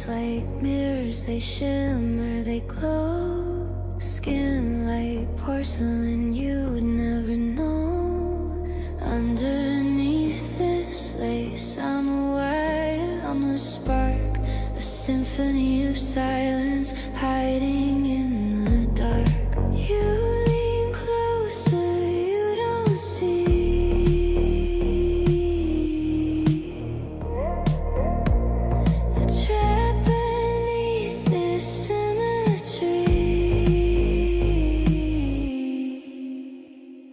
Eyes like mirrors, they shimmer, they glow. Skin like porcelain, you would never know. Underneath this lace, I'm aware I'm a spark, a symphony of silence hiding in the dark. You lean closer, you don't see the trap beneath this symmetry.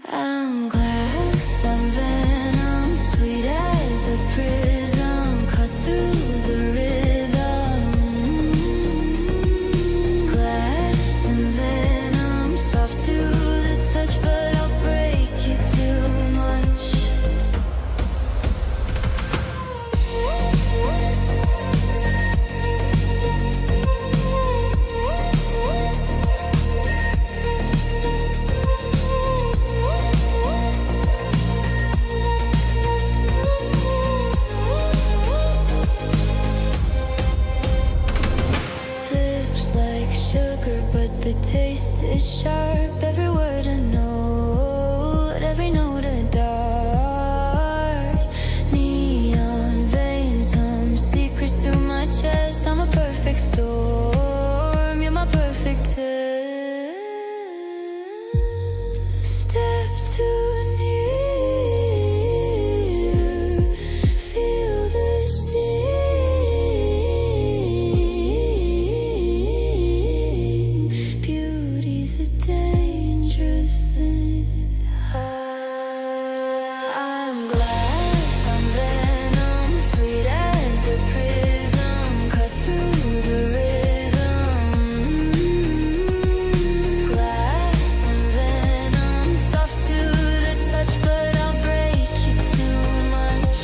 I'm glass, I'm venom, sweet as a prism, cut through the rhythm. Glass and venom, soft to the touch, but I'll break you too much. Lips like sugar, but the taste is sharp. Every word a note, every note a dart. Neon veins, some secrets through my chest. I'm a perfect storm, you're my perfect test. Step too near, feel the sting. Beauty's a dangerous thing. I'm glass, I'm venom, sweet as a prism, cut through the rhythm. Glass and venom, soft to the touch, but I'll break you too much.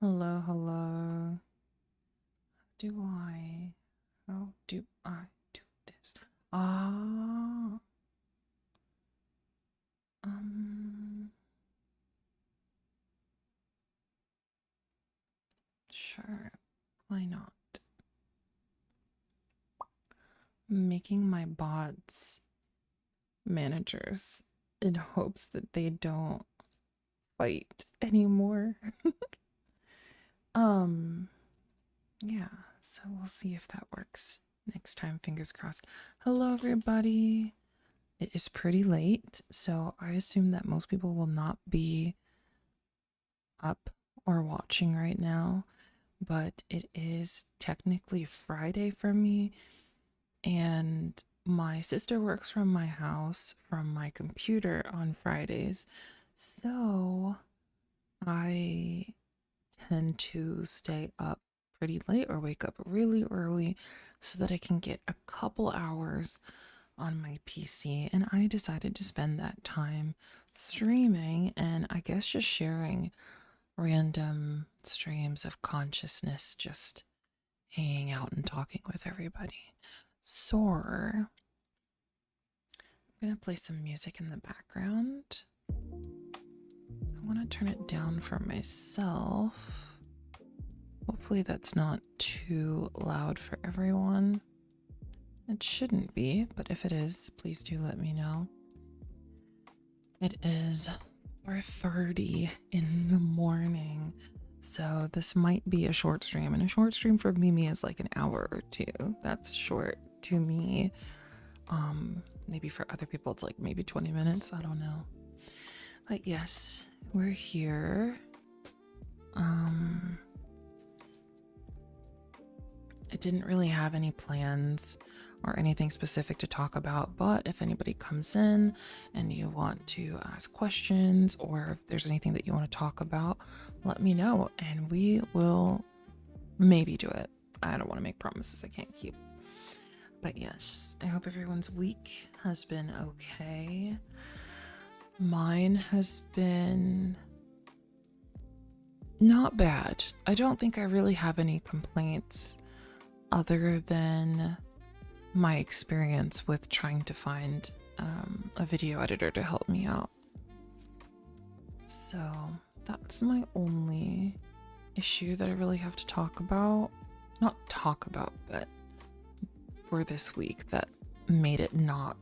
Hello, hello. How do I do this? Ah, sure. Why not? Making my bots managers in hopes that they don't fight anymore. Yeah, so we'll see if that works next time, fingers crossed. Hello, everybody. It is pretty late, so I assume that most people will not be up or watching right now, but it is technically Friday for me, and my sister works from my house from my computer on Fridays, so I tend to stay up pretty late or wake up really early so that I can get a couple hours on my PC. And I decided to spend that time streaming and I guess just sharing random streams of consciousness, just hanging out and talking with everybody. So I'm gonna play some music in the background. I want to turn it down for myself. Hopefully that's not too loud for everyone. It shouldn't be, but if it is, please do let me know. It is 4:30 in the morning, so this might be a short stream, and a short stream for Mimi is like an hour or two. That's short to me. maybe for other people it's like maybe 20 minutes. I don't know. But yes, we're here. I didn't really have any plans or anything specific to talk about, but if anybody comes in and you want to ask questions or if there's anything that you want to talk about, let me know and we will maybe do it. I don't want to make promises I can't keep. But yes, I hope everyone's week has been okay. Mine has been not bad. I don't think I really have any complaints other than my experience with trying to find a video editor to help me out. So that's my only issue that I really have to talk about. Not talk about, but for this week that made it not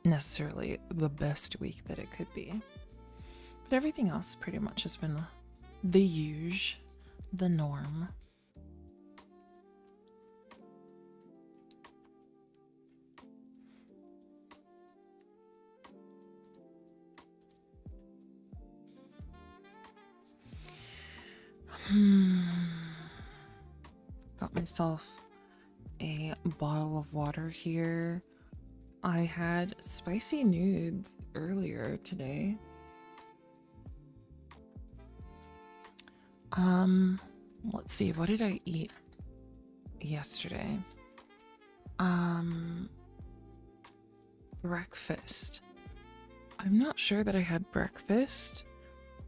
necessarily the best week that it could be. But everything else pretty much has been the usual, the norm. Got myself a bottle of water here. I had spicy nudes earlier today. Let's see, what did I eat yesterday? Breakfast. I'm not sure that I had breakfast,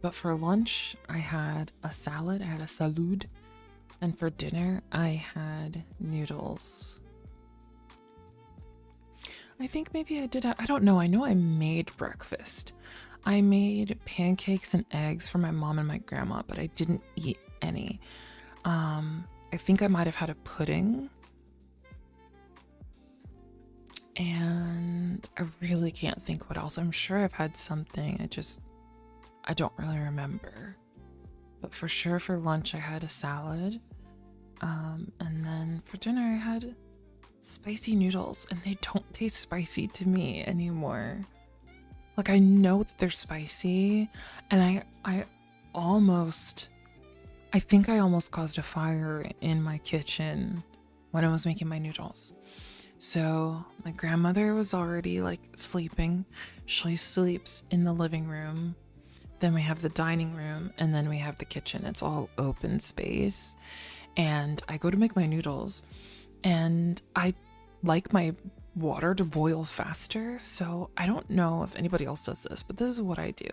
but for lunch I had a salad. I had a salud. And for dinner, I had noodles. I think maybe I did. I don't know. I know I made breakfast. I made pancakes and eggs for my mom and my grandma, but I didn't eat any. I think I might have had a pudding. And I really can't think what else. I'm sure I've had something. I don't really remember. But for sure for lunch, I had a salad. And then for dinner, I had spicy noodles, and they don't taste spicy to me anymore. Like, I know that they're spicy, and I think I almost caused a fire in my kitchen when I was making my noodles. So my grandmother was already like sleeping. She sleeps in the living room. Then we have the dining room, and then we have the kitchen. It's all open space. And I go to make my noodles, and I like my water to boil faster. So I don't know if anybody else does this, but this is what I do.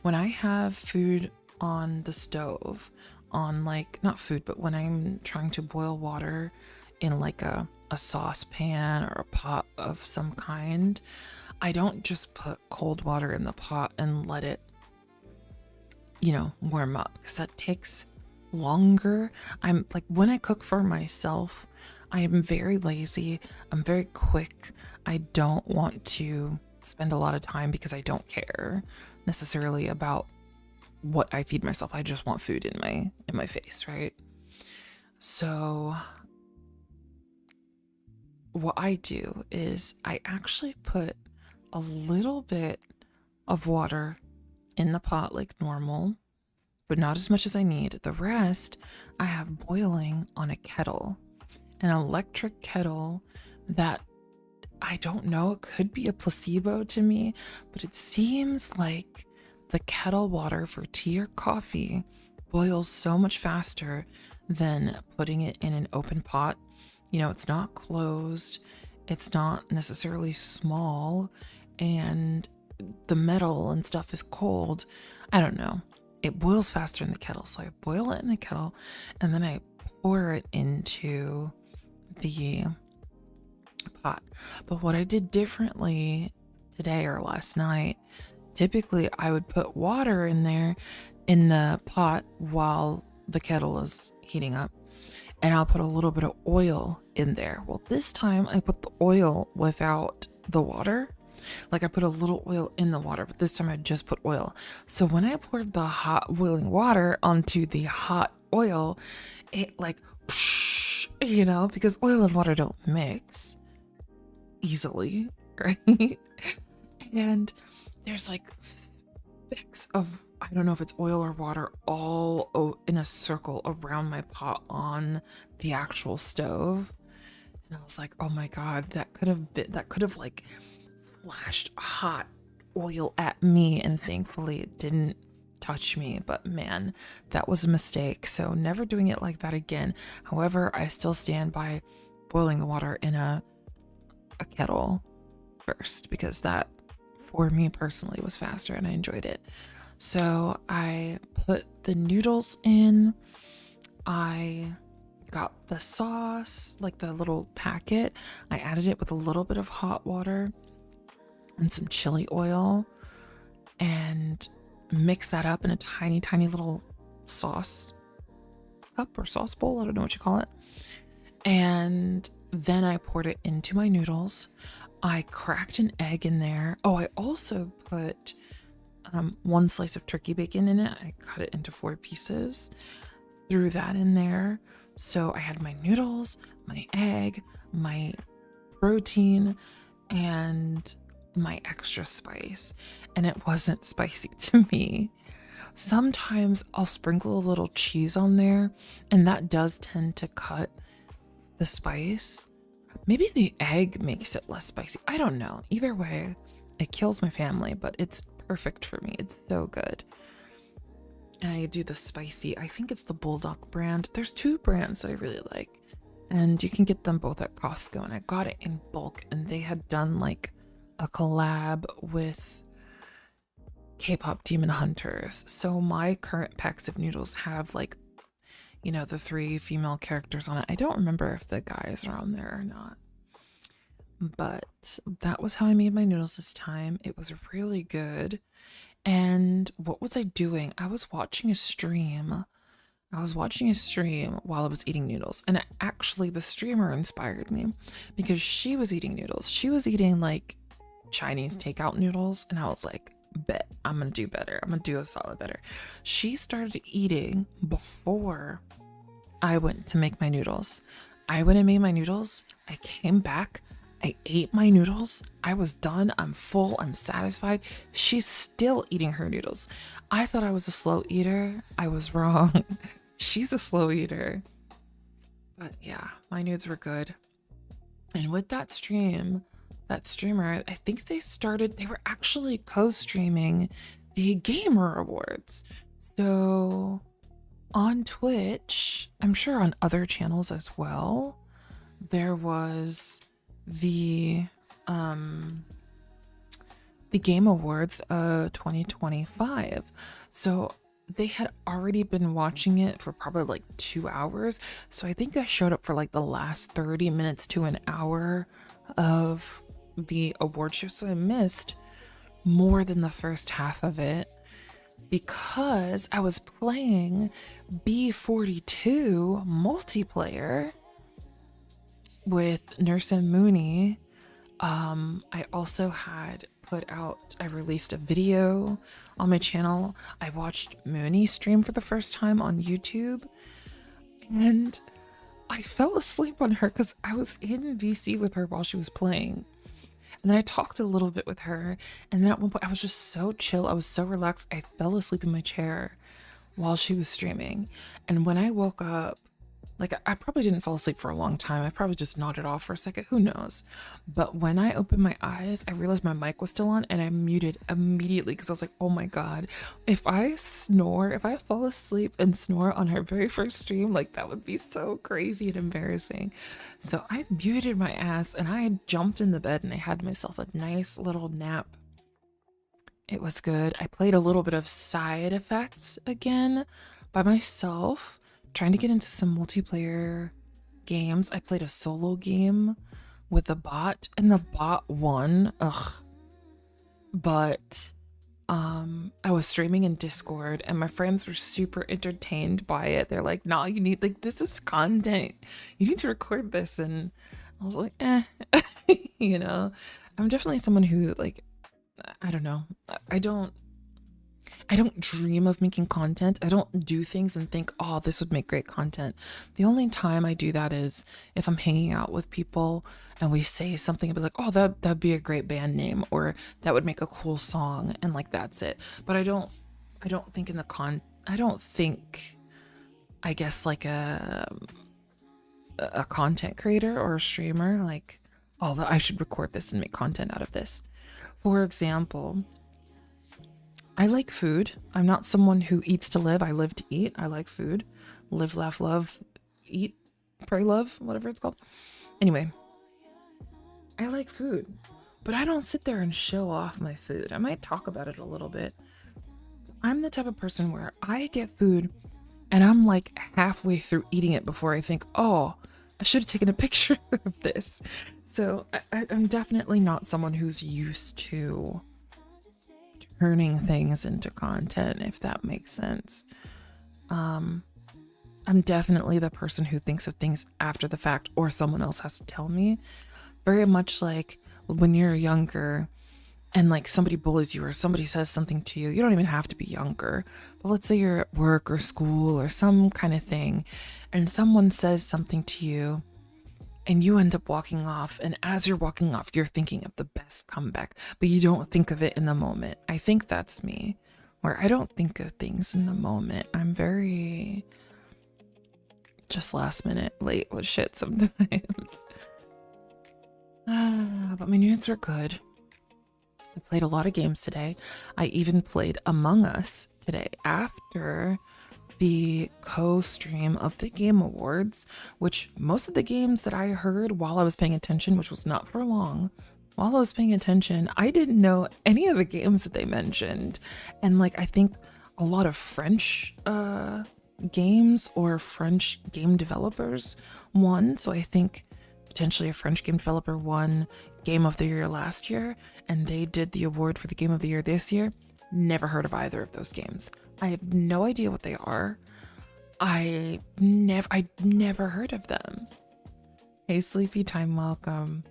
When I have food on the stove, on like, not food, but when I'm trying to boil water in like a saucepan or a pot of some kind, I don't just put cold water in the pot and let it, warm up, because that takes longer. I'm like, when I cook for myself, I am very lazy. I'm very quick. I don't want to spend a lot of time because I don't care necessarily about what I feed myself. I just want food in my face, right? So what I do is I actually put a little bit of water in the pot like normal, but not as much as I need. The rest I have boiling on a kettle, an electric kettle that, I don't know, it could be a placebo to me, but it seems like the kettle water for tea or coffee boils so much faster than putting it in an open pot. It's not closed, it's not necessarily small, and the metal and stuff is cold. I don't know. It boils faster in the kettle. So I boil it in the kettle, and then I pour it into the pot. But what I did differently today or last night, typically I would put water in there in the pot while the kettle is heating up, and I'll put a little bit of oil in there. Well, this time I put the oil without the water. Like, I put a little oil in the water, but this time I just put oil. So when I poured the hot boiling water onto the hot oil, it like, because oil and water don't mix easily. right? And there's like specks of, I don't know if it's oil or water, all in a circle around my pot on the actual stove. And I was like, oh my God, that could have like flashed hot oil at me. And thankfully it didn't touch me. But man, that was a mistake. So never doing it like that again. However, I still stand by boiling the water in a kettle first, because that for me personally was faster and I enjoyed it. So I put the noodles in. I got the sauce, like the little packet. I added it with a little bit of hot water and some chili oil and mix that up in a tiny, tiny little sauce cup or sauce bowl. I don't know what you call it. And then I poured it into my noodles. I cracked an egg in there. Oh, I also put 1 slice of turkey bacon in it. I cut it into 4 pieces, threw that in there. So I had my noodles, my egg, my protein, and my extra spice. And it wasn't spicy to me. Sometimes I'll sprinkle a little cheese on there, and that does tend to cut the spice. Maybe the egg makes it less spicy. I don't know. Either way, it kills my family, but it's perfect for me. It's so good. And I do the spicy, I think it's the Bulldog brand. There's 2 brands that I really like, and you can get them both at Costco, and I got it in bulk, and they had done like a collab with K-pop Demon Hunters. So my current packs of noodles have like, you know, the 3 female characters on it. I don't remember if the guys are on there or not, but that was how I made my noodles this time. It was really good. And what was I doing? I was watching a stream. While I was eating noodles. And actually, the streamer inspired me because she was eating noodles. She was eating like Chinese takeout noodles. And I was like, bet I'm going to do better. I'm going to do a solid better. She started eating before I went to make my noodles. I went and made my noodles. I came back. I ate my noodles. I was done. I'm full. I'm satisfied. She's still eating her noodles. I thought I was a slow eater. I was wrong. She's a slow eater. But yeah, my nudes were good. And with that streamer, I think they were actually co-streaming the Gamer Awards. So on Twitch, I'm sure on other channels as well, there was the Game Awards 2025. So they had already been watching it for probably like 2 hours. So I think I showed up for like the last 30 minutes to an hour of the award show. So I missed more than the first half of it because I was playing B42 multiplayer with Nurse and Mooney. I also had I released a video on my channel. I watched Mooney stream for the first time on YouTube, and I fell asleep on her because I was in VC with her while she was playing. And then I talked a little bit with her, and then at one point I was just so chill. I was so relaxed. I fell asleep in my chair while she was streaming. And when I woke up, like, I probably didn't fall asleep for a long time. I probably just nodded off for a second. Who knows? But when I opened my eyes, I realized my mic was still on, and I muted immediately because I was like, oh my God, if I fall asleep and snore on her very first stream, like, that would be so crazy and embarrassing. So I muted my ass, and I jumped in the bed, and I had myself a nice little nap. It was good. I played a little bit of Side Effects again by myself, trying to get into some multiplayer games. I played a solo game with a bot, and the bot won. But I was streaming in Discord, and my friends were super entertained by it. They're like, nah, you need, like, this is content. You need to record this. And I was like, you know, I'm definitely someone who, like, I don't know. I don't dream of making content. I don't do things and think, oh, this would make great content. The only time I do that is if I'm hanging out with people and we say something and be like, oh, that'd be a great band name, or that would make a cool song, and like that's it. But I don't think I don't think, I guess, like a content creator or a streamer, like, oh, I should record this and make content out of this. For example, I like food. I'm not someone who eats to live. I live to eat. I like food. Live, laugh, love, eat, pray, love, whatever it's called. Anyway, I like food, but I don't sit there and show off my food. I might talk about it a little bit. I'm the type of person where I get food and I'm like halfway through eating it before I think, oh, I should have taken a picture of this. So I'm definitely not someone who's used to turning things into content, if that makes sense. I'm definitely the person who thinks of things after the fact, or someone else has to tell me. Very much like when you're younger and like somebody bullies you or somebody says something to you. You don't even have to be younger, but let's say you're at work or school or some kind of thing, and someone says something to you and you end up walking off, and as you're walking off, you're thinking of the best comeback, but you don't think of it in the moment. I think that's me, where I don't think of things in the moment. I'm very just last minute late with shit sometimes. But my nudes were good. I played a lot of games today. I even played Among Us today after the co-stream of the Game Awards, which most of the games that I heard while I was paying attention, which was not for long, while I was paying attention, I didn't know any of the games that they mentioned. And like, I think a lot of French games or French game developers won. So I think potentially a French game developer won Game of the Year last year, and they did the award for the Game of the Year this year. Never heard of either of those games. I have no idea what they are. I never heard of them. Hey, Sleepy Time, welcome.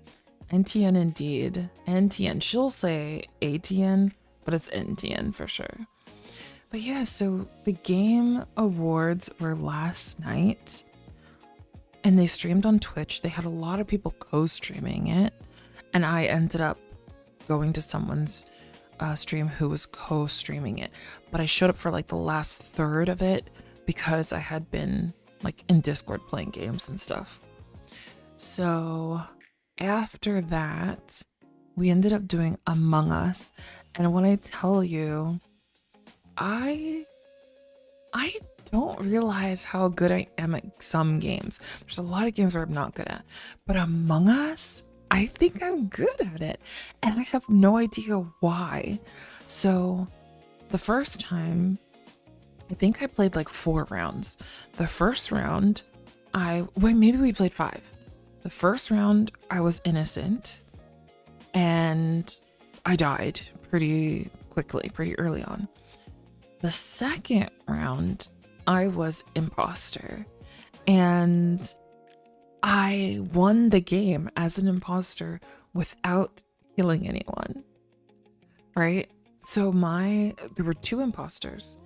NTN indeed. NTN. She'll say ATN, but it's NTN for sure. But yeah, so the Game Awards were last night, and they streamed on Twitch. They had a lot of people co-streaming it, and I ended up going to someone's stream who was co-streaming it, but I showed up for like the last third of it because I had been like in Discord playing games and stuff. So after that, we ended up doing Among Us, and when I tell you, I don't realize how good I am at some games. There's a lot of games where I'm not good at, but Among Us, I think I'm good at it, and I have no idea why. So the first time, I think I played like 4 rounds. The first round, maybe we played 5. The first round, I was innocent, and I died pretty quickly, pretty early on. The second round, I was imposter, and I won the game as an imposter without killing anyone, right? So there were 2 imposters.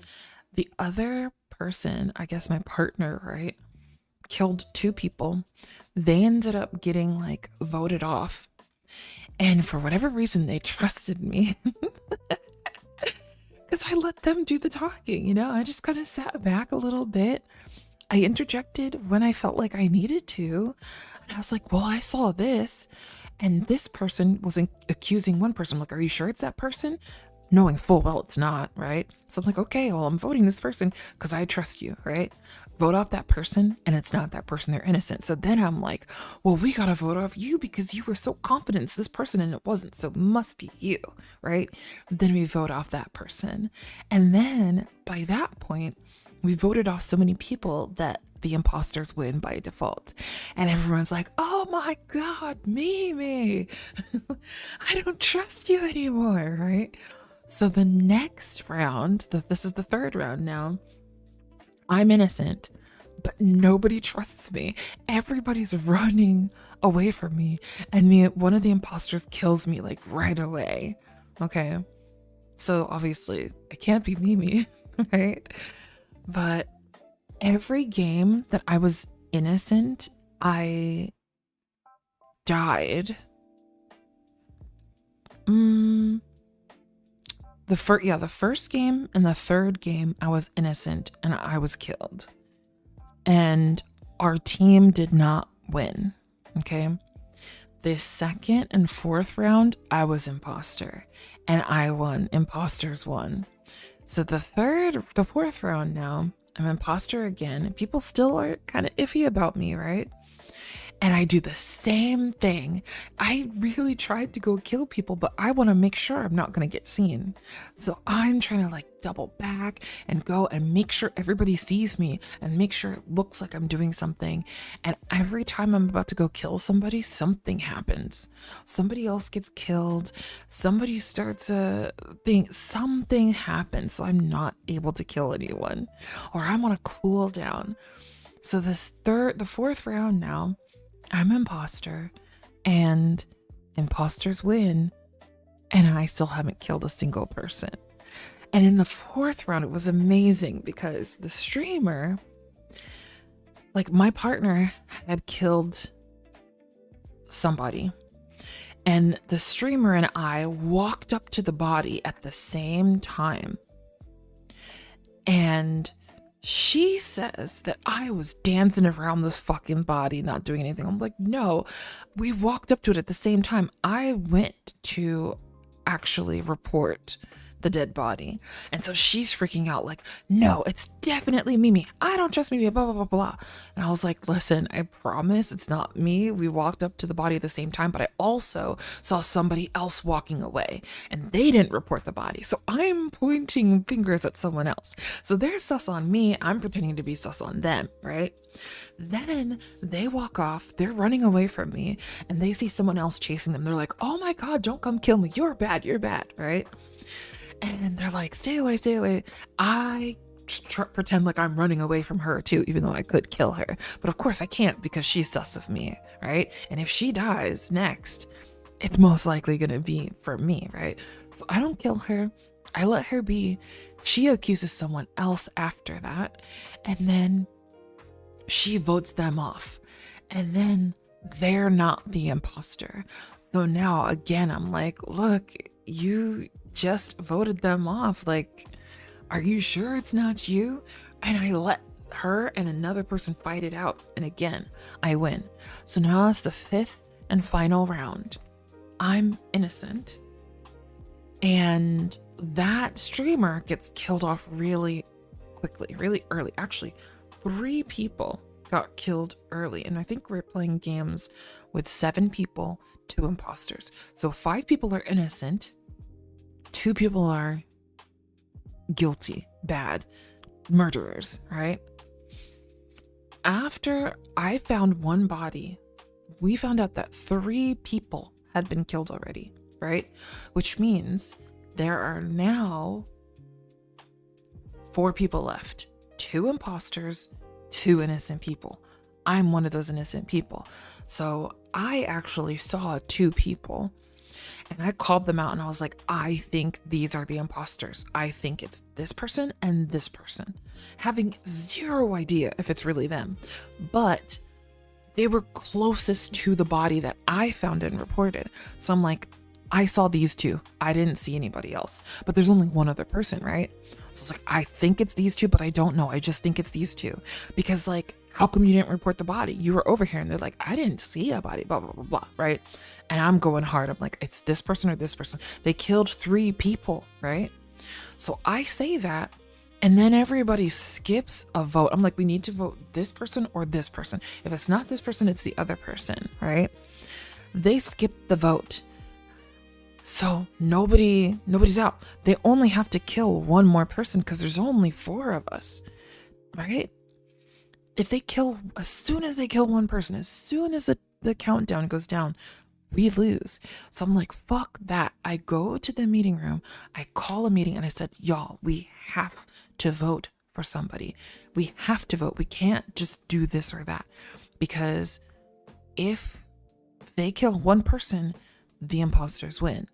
The other person, I guess my partner, right, killed 2 people. They ended up getting like voted off. And for whatever reason, they trusted me. Because I let them do the talking, you know? I just kind of sat back a little bit. I interjected when I felt like I needed to. And I was like, well, I saw this. And this person was accusing one person. I'm like, are you sure it's that person? Knowing full well it's not, right? So I'm like, okay, well, I'm voting this person because I trust you, right? Vote off that person, and it's not that person. They're innocent. So then I'm like, well, we got to vote off you because you were so confident it's this person and it wasn't. So it must be you, right? Then we vote off that person. And then by that point, we voted off so many people that the imposters win by default. And everyone's like, oh my God, Mimi, I don't trust you anymore, right? So the next round, this is the 3rd round now, I'm innocent, but nobody trusts me. Everybody's running away from me, and one of the imposters kills me like right away. Okay. So obviously it can't be Mimi, right? But every game that I was innocent, I died. The first game and the third game I was innocent and I was killed. And our team did not win. Okay. The second and fourth round, I was imposter and I won. Imposters won. So the fourth round now, I'm imposter again. People still are kind of iffy about me, right? And I do the same thing. I really tried to go kill people, but I want to make sure I'm not going to get seen. So I'm trying to like double back and go and make sure everybody sees me and make sure it looks like I'm doing something. And every time I'm about to go kill somebody, something happens. Somebody else gets killed. Somebody starts a thing. Something happens. So I'm not able to kill anyone, or I'm on a cooldown. So the fourth round now, I'm imposter and imposters win, and I still haven't killed a single person. And in the fourth round, it was amazing because the streamer, like my partner, had killed somebody, and the streamer and I walked up to the body at the same time. And she says that I was dancing around this fucking body, not doing anything. I'm like, no, we walked up to it at the same time. I went to actually report the dead body. And so she's freaking out like, no, it's definitely Mimi. I don't trust Mimi, blah, blah, blah, blah. And I was like, listen, I promise it's not me. We walked up to the body at the same time, but I also saw somebody else walking away and they didn't report the body. So I'm pointing fingers at someone else. So they're sus on me. I'm pretending to be sus on them, right? Then they walk off, they're running away from me, and they see someone else chasing them. They're like, oh my God, don't come kill me. You're bad, right? And they're like, stay away, stay away. I pretend like I'm running away from her too, even though I could kill her. But of course I can't because she's sus of me, right? And if she dies next, it's most likely going to be for me, right? So I don't kill her. I let her be. She accuses someone else after that. And then she votes them off. And then they're not the imposter. So now again, I'm like, look, you just voted them off. Like, are you sure it's not you? And I let her and another person fight it out. And again, I win. So now it's the fifth and final round. I'm innocent. And that streamer gets killed off really quickly, really early. Actually, 3 people got killed early. And I think we're playing games with 7 people, 2 imposters. So 5 people are innocent. 2 people are guilty, bad, murderers, right? After I found one body, we found out that 3 people had been killed already, right? Which means there are now 4 people left. 2 imposters, 2 innocent people. I'm one of those innocent people. So I actually saw 2 people. And I called them out and I was like, I think these are the imposters. I think it's this person and this person, having zero idea if it's really them. But they were closest to the body that I found and reported. So I'm like, I saw these 2. I didn't see anybody else. But there's only one other person, right? So it's like, I think it's these 2, but I don't know. I just think it's these 2. Because like, how come you didn't report the body? You were over here. And they're like, I didn't see a body, blah, blah, blah, blah, right? And I'm going hard. I'm like, it's this person or this person. They killed 3 people, right? So I say that, and then everybody skips a vote. I'm like, we need to vote this person or this person. If it's not this person, it's the other person, right? They skipped the vote. So nobody's out. They only have to kill 1 more person because there's only 4 of us, right? If they kill, as soon as they kill 1 person, as soon as the countdown goes down, we lose. So I'm like, fuck that. I go to the meeting room, I call a meeting, and I said, y'all, we have to vote for somebody. We have to vote. We can't just do this or that. Because if they kill 1 person, the imposters win.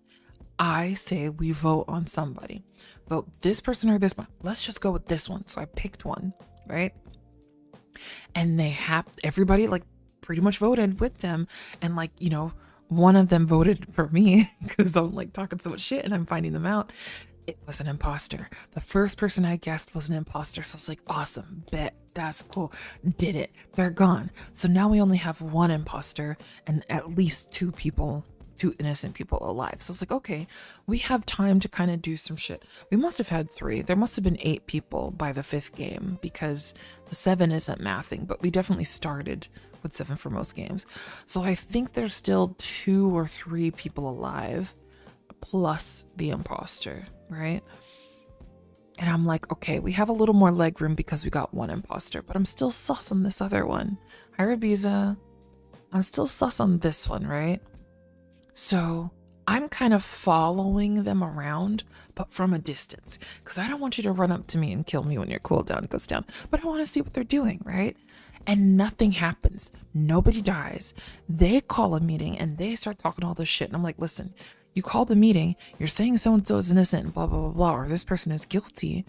I say we vote on somebody. Vote this person or this one. Let's just go with this one. So I picked one, right? And everybody like pretty much voted with them. And like, one of them voted for me because I'm like talking so much shit and I'm finding them out. It was an imposter. The first person I guessed was an imposter. So I was like, awesome, bet, that's cool. Did it. They're gone. So now we only have one imposter and at least two innocent people alive. So it's like, okay, we have time to kind of do some shit. We must have had 3. There must have been 8 people by the 5th game because the 7 isn't mathing, but we definitely started with 7 for most games. So I think there's still 2 or 3 people alive plus the imposter, right? And I'm like, okay, we have a little more leg room because we got one imposter, but I'm still sus on this other one. Hi, Rabiza. I'm still sus on this one, right? So I'm kind of following them around, but from a distance, because I don't want you to run up to me and kill me when your cooldown goes down, but I want to see what they're doing, right? And nothing happens. Nobody dies. They call a meeting and they start talking all this shit. And I'm like, listen, you called a meeting, you're saying so-and-so is innocent and blah, blah, blah, blah, or this person is guilty,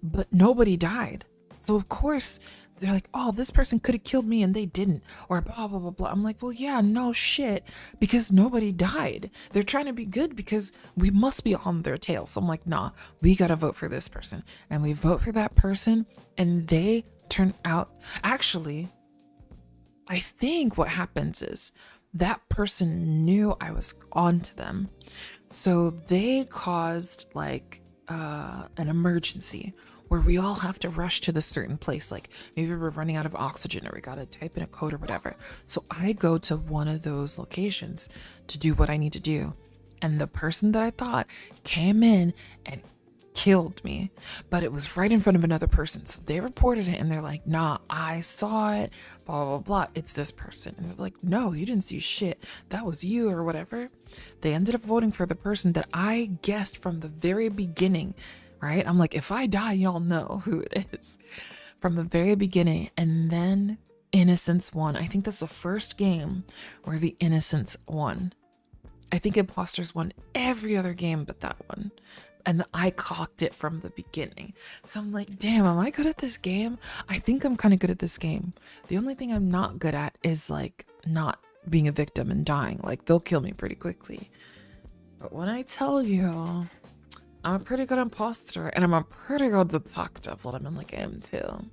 but nobody died. So of course, they're like, oh, this person could have killed me and they didn't, or blah, blah, blah, blah. I'm like, well, yeah, no shit, because nobody died. They're trying to be good because we must be on their tail. So I'm like, nah, we got to vote for this person. And we vote for that person and they turn out, actually, I think what happens is that person knew I was onto them. So they caused like an emergency where we all have to rush to this certain place. Like maybe we're running out of oxygen or we got to type in a code or whatever. So I go to one of those locations to do what I need to do. And the person that I thought came in and killed me, but it was right in front of another person. So they reported it and they're like, nah, I saw it, blah, blah, blah. It's this person. And they're like, no, you didn't see shit. That was you or whatever. They ended up voting for the person that I guessed from the very beginning, right? I'm like, if I die, y'all know who it is from the very beginning. And then Innocence won. I think that's the first game where the Innocence won. I think Imposters won every other game but that one. And I cocked it from the beginning. So I'm like, damn, am I good at this game? I think I'm kind of good at this game. The only thing I'm not good at is like not being a victim and dying. Like they'll kill me pretty quickly. But when I tell you, I'm a pretty good imposter and I'm a pretty good detective when I'm in the game too.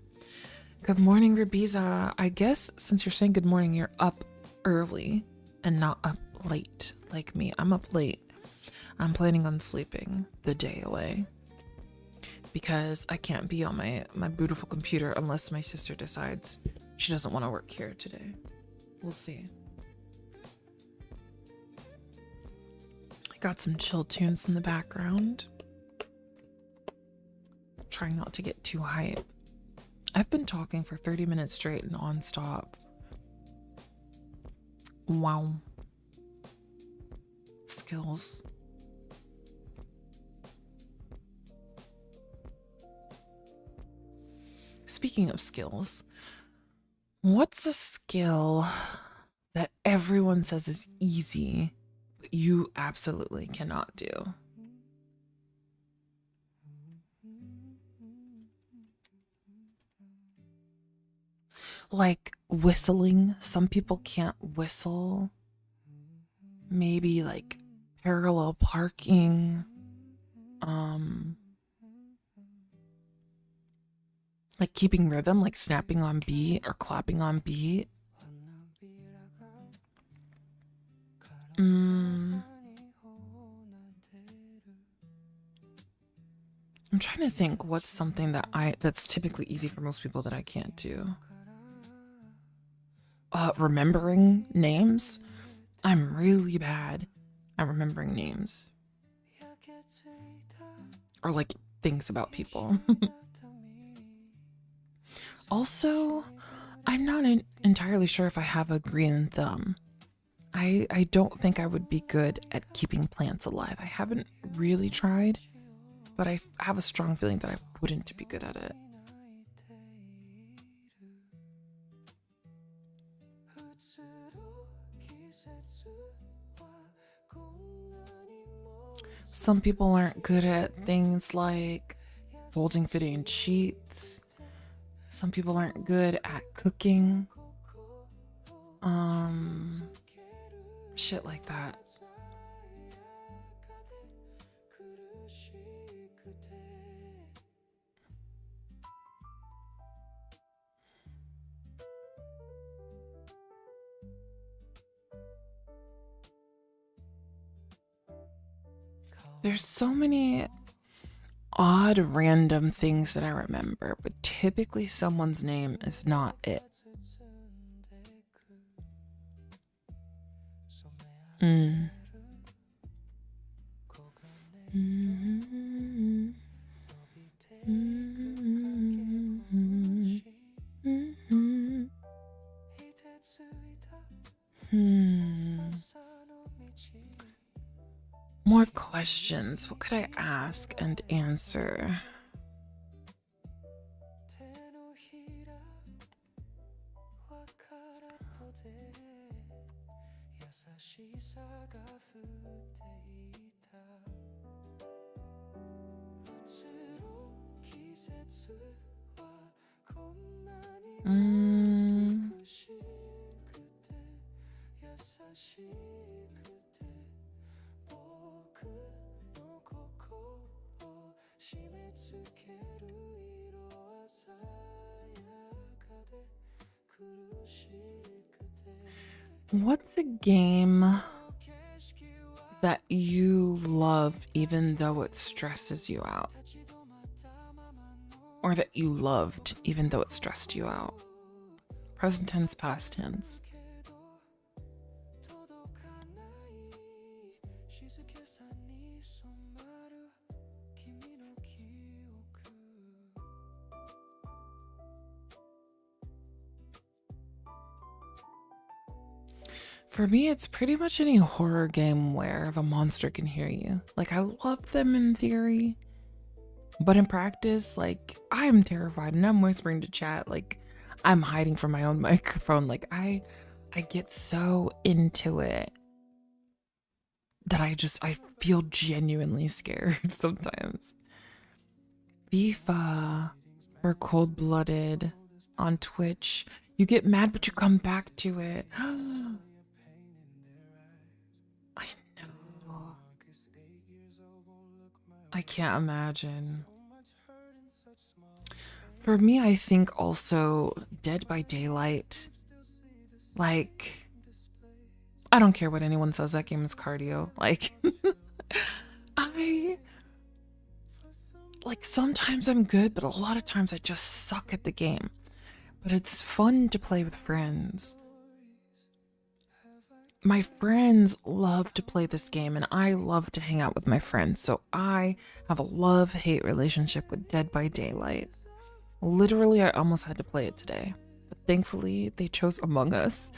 Good morning, Rabiza. I guess since you're saying good morning, you're up early and not up late like me. I'm up late. I'm planning on sleeping the day away because I can't be on my beautiful computer unless my sister decides she doesn't want to work here today. We'll see. I got some chill tunes in the background. Trying not to get too hype. I've been talking for 30 minutes straight non-stop. Wow. Skills. Speaking of skills, what's a skill that everyone says is easy, but you absolutely cannot do? Like whistling. Some people can't whistle. Maybe like parallel parking. Like keeping rhythm, like snapping on beat or clapping on beat. I'm trying to think what's something that's typically easy for most people that I can't do. Remembering names. I'm really bad at remembering names. Or like things about people. Also, I'm not entirely sure if I have a green thumb. I don't think I would be good at keeping plants alive. I haven't really tried, but I have a strong feeling that I wouldn't be good at it. Some people aren't good at things like folding fitting sheets. Some people aren't good at cooking. Shit like that. There's so many odd random things that I remember, but typically someone's name is not it. Mm. Mm-hmm. Mm-hmm. Mm-hmm. More questions. What could I ask and answer? What's a game that you love even though it stresses you out? Or that you loved even though it stressed you out? Present tense, past tense. For me, it's pretty much any horror game where the monster can hear you. Like, I love them in theory, but in practice, like, I'm terrified and I'm whispering to chat. Like, I'm hiding from my own microphone. Like, I get so into it that I feel genuinely scared sometimes. FIFA or Cold Blooded on Twitch. You get mad, but you come back to it. I know. I can't imagine. For me, I think also Dead by Daylight. Like, I don't care what anyone says, that game is cardio. Like, sometimes I'm good, but a lot of times I just suck at the game. But it's fun to play with friends. My friends love to play this game, and I love to hang out with my friends. So I have a love-hate relationship with Dead by Daylight. Literally, I almost had to play it today. But thankfully, they chose Among Us.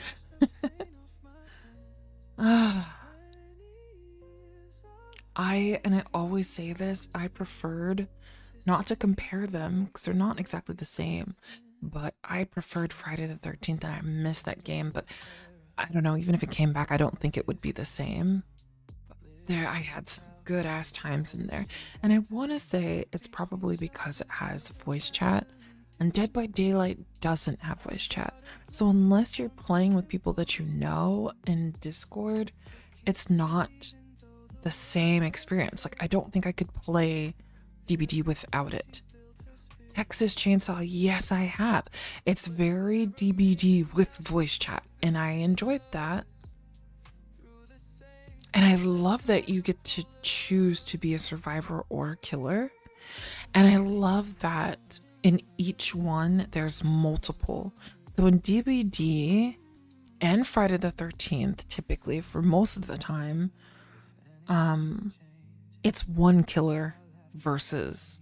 I always say this, I preferred not to compare them because they're not exactly the same, but I preferred Friday the 13th and I missed that game. But I don't know, even if it came back, I don't think it would be the same. There, I had some good ass times in there, and I want to say it's probably because it has voice chat, and Dead by Daylight doesn't have voice chat. So unless you're playing with people that you know in Discord, it's not the same experience. Like, I don't think I could play DBD without it. Texas Chainsaw, yes, I have. It's very DBD with voice chat, and I enjoyed that. And I love that you get to choose to be a survivor or a killer. And I love that in each one, there's multiple. So in DBD and Friday the 13th, typically, for most of the time, it's one killer versus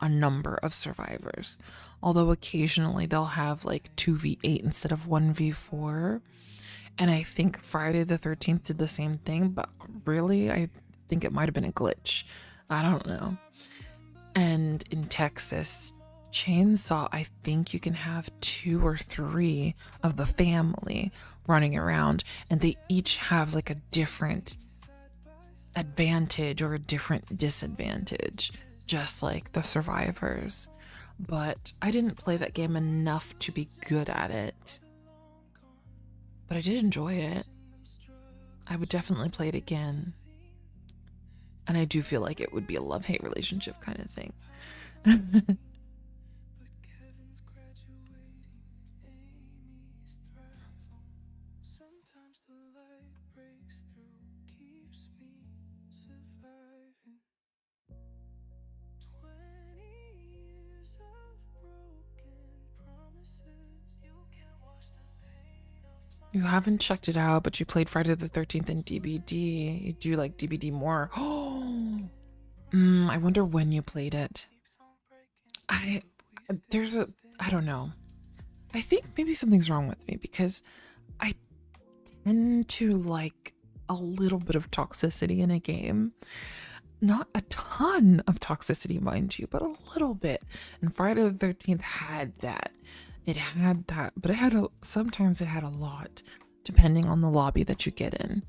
a number of survivors. Although occasionally they'll have like 2v8 instead of 1v4. And I think Friday the 13th did the same thing, but really, I think it might have been a glitch. I don't know. And in Texas Chainsaw, I think you can have 2 or 3 of the family running around, and they each have like a different advantage or a different disadvantage, just like the survivors. But I didn't play that game enough to be good at it. But I did enjoy it. I would definitely play it again. And I do feel like it would be a love-hate relationship kind of thing. You haven't checked it out, but you played Friday the 13th in DBD. You do like DBD more. Oh, I wonder when you played it. I don't know. I think maybe something's wrong with me because I tend to like a little bit of toxicity in a game. Not a ton of toxicity, mind you, but a little bit. And Friday the 13th had that. It had that, but sometimes it had a lot, depending on the lobby that you get in.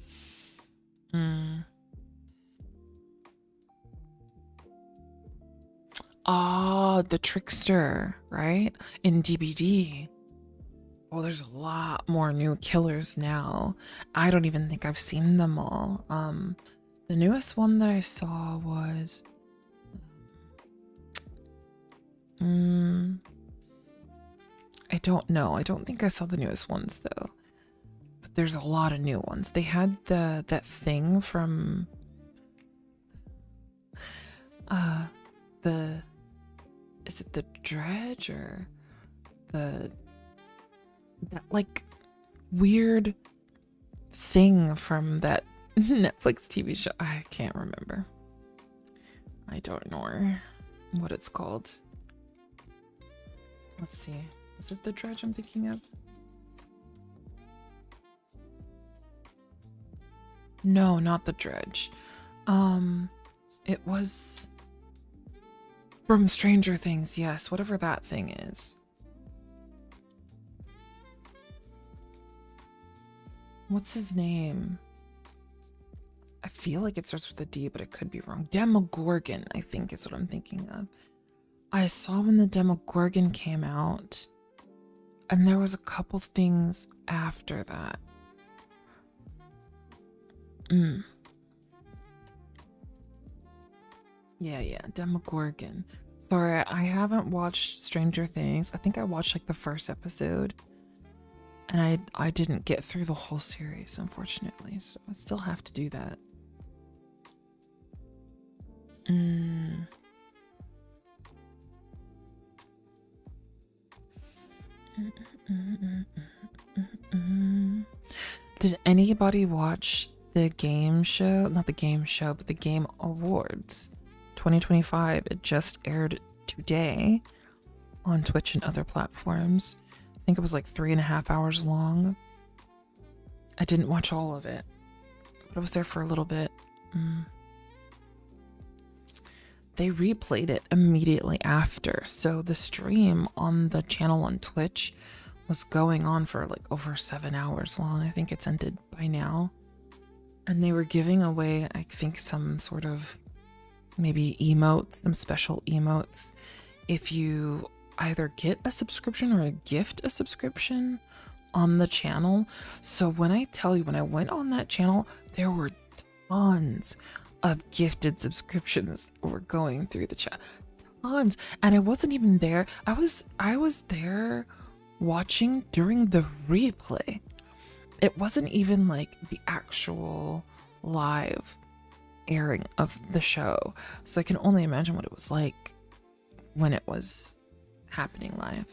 Ah, the trickster, right? In DBD. Oh, there's a lot more new killers now. I don't even think I've seen them all. The newest one that I saw was I don't know. I don't think I saw the newest ones though. But there's a lot of new ones. They had that thing from is it the Dredge or that like weird thing from that Netflix TV show? I can't remember. I don't know what it's called. Let's see. Is it the Dredge I'm thinking of? No, not the Dredge. It was from Stranger Things, yes, whatever that thing is. What's his name? I feel like it starts with a D, but it could be wrong. Demogorgon, I think is what I'm thinking of. I saw when the Demogorgon came out, and there was a couple things after that. Yeah, Demogorgon. Sorry, I haven't watched Stranger Things. I think I watched like the first episode, and I didn't get through the whole series, unfortunately, so I still have to do that. Did anybody watch the game show? Not the game show, but the Game Awards 2025. It just aired today on Twitch and other platforms. I think it was like 3.5 hours long. I didn't watch all of it, but I was there for a little bit. They replayed it immediately after, so the stream on the channel on Twitch was going on for like over 7 hours long. I think it's ended by now. And they were giving away, I think, some sort of maybe emotes, some special emotes, if you either get a subscription or gift a subscription on the channel. So when I tell you, when I went on that channel, there were tons of gifted subscriptions were going through the chat. Tons. And I wasn't even there. I was there watching during the replay. It wasn't even like the actual live airing of the show. So I can only imagine what it was like when it was happening live.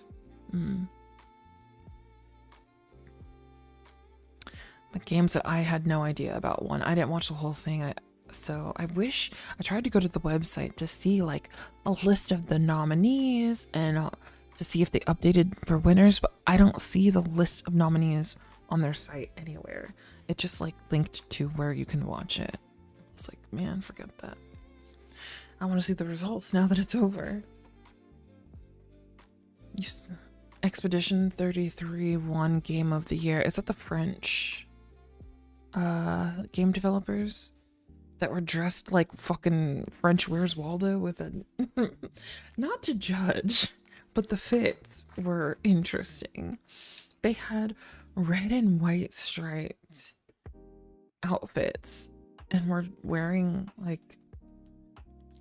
But games that I had no idea about. One, I didn't watch the whole thing. So I wish I tried to go to the website to see like a list of the nominees and to see if they updated for winners, but I don't see the list of nominees on their site anywhere. It just like linked to where you can watch it. It's like, man, forget that. I want to see the results now that it's over. Expedition 33 won Game of the Year. Is that the French game developers? that were dressed like fucking French Where's Waldo with a not to judge, but the fits were interesting. They had red and white striped outfits and were wearing like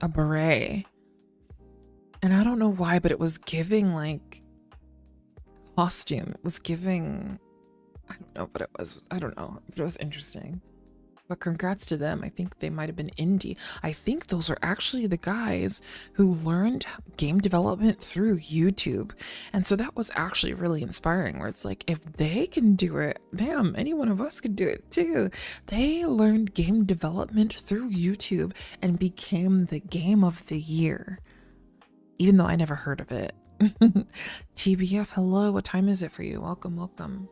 a beret. And I don't know why, but it was giving like costume. It was giving, I don't know what it was. I don't know, but it was interesting. But congrats to them. I think they might have been indie. I think those are actually the guys who learned game development through YouTube. And so that was actually really inspiring, where it's like, if they can do it, damn, any one of us could do it too. They learned game development through YouTube and became the game of the year, even though I never heard of it. TBF, hello. What time is it for you? Welcome, welcome.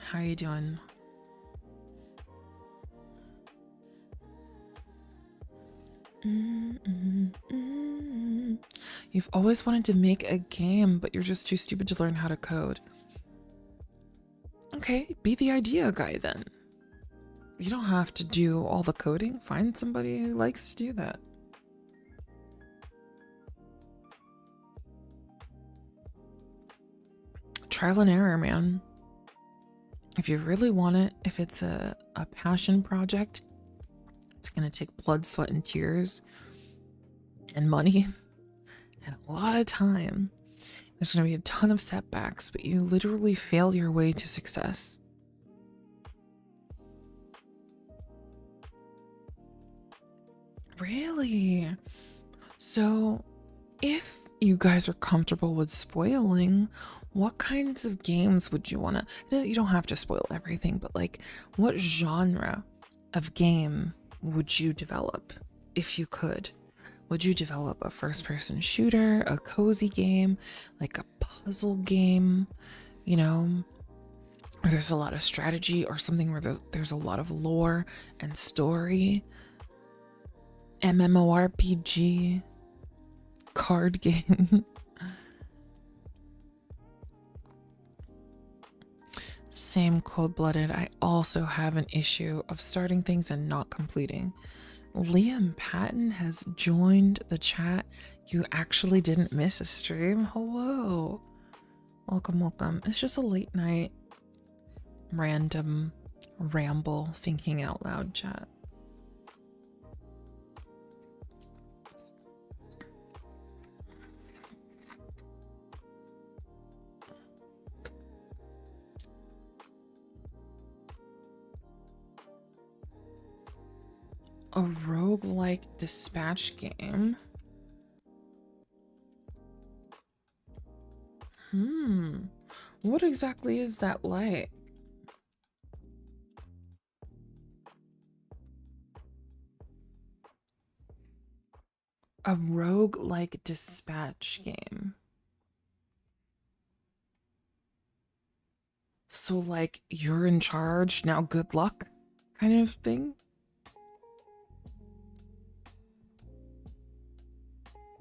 How are you doing? You've always wanted to make a game, but you're just too stupid to learn how to code. Okay, be the idea guy then. You don't have to do all the coding. Find somebody who likes to do that. Trial and error, man. If you really want it, if it's a passion project, it's going to take blood, sweat, and tears and money and a lot of time. There's going to be a ton of setbacks, but you literally fail your way to success. Really? So, if you guys are comfortable with spoiling, what kinds of games would you want to... You don't have to spoil everything, but like, what genre of game would you develop if you could? Would you develop a first-person shooter, a cozy game, like a puzzle game, you know, where there's a lot of strategy, or something where there's a lot of lore and story? MMORPG, card game. Same, cold-blooded. I also have an issue of starting things and not completing. Liam Patton has joined the chat. You actually didn't miss a stream. Hello. Welcome, welcome. It's just a late night random ramble thinking out loud chat. A roguelike dispatch game. What exactly is that like? A roguelike dispatch game. So like, you're in charge, now good luck kind of thing?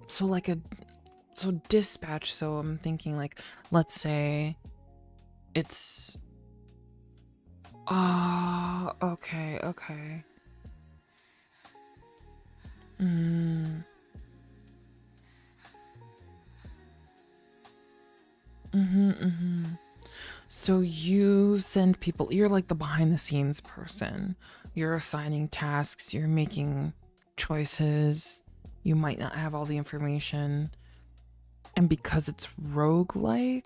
So like so dispatch, so I'm thinking like, let's say it's okay. So you send people, you're like the behind the scenes person. You're assigning tasks, you're making choices. You might not have all the information. And because it's roguelike,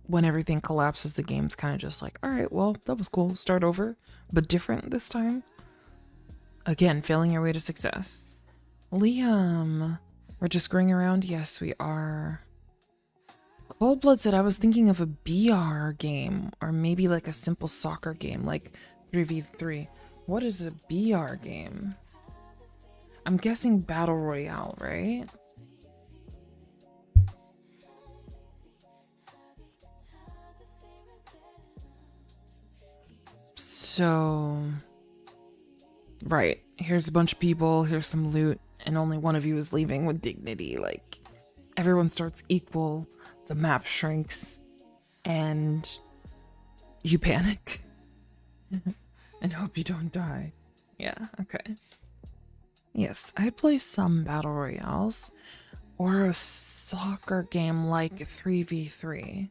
when everything collapses, the game's kind of just like, all right, well, that was cool. Start over, but different this time. Again, failing your way to success. Liam, we're just screwing around? Yes, we are. Coldblood said I was thinking of a BR game, or maybe like a simple soccer game, like 3v3. What is a BR game? I'm guessing Battle Royale, right? So, right, here's a bunch of people, here's some loot, and only one of you is leaving with dignity. Like, everyone starts equal, the map shrinks, and you panic and hope you don't die. Yeah, okay. Yes, I play some battle royales or a soccer game like 3v3.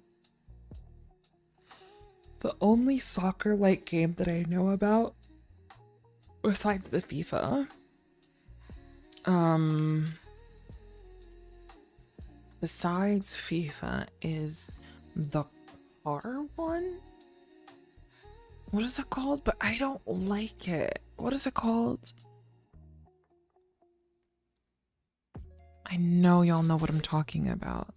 The only soccer like game that I know about besides the FIFA besides FIFA is the car one. What is it called? But I don't like it. What is it called? I know y'all know what I'm talking about.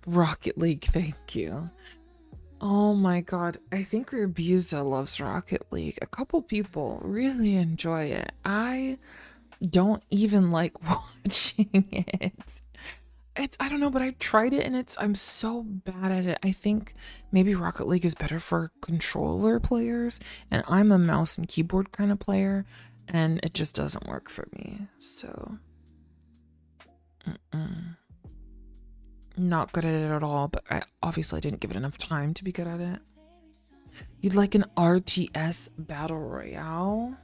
Rocket League, thank you. Oh my god, I think Rubiza loves Rocket League. A couple people really enjoy it. I don't even like watching it. I don't know, but I tried it and I'm so bad at it. I think maybe Rocket League is better for controller players, and I'm a mouse and keyboard kind of player, and it just doesn't work for me. So not good at it at all, but I obviously didn't give it enough time to be good at it. You'd like an RTS battle royale?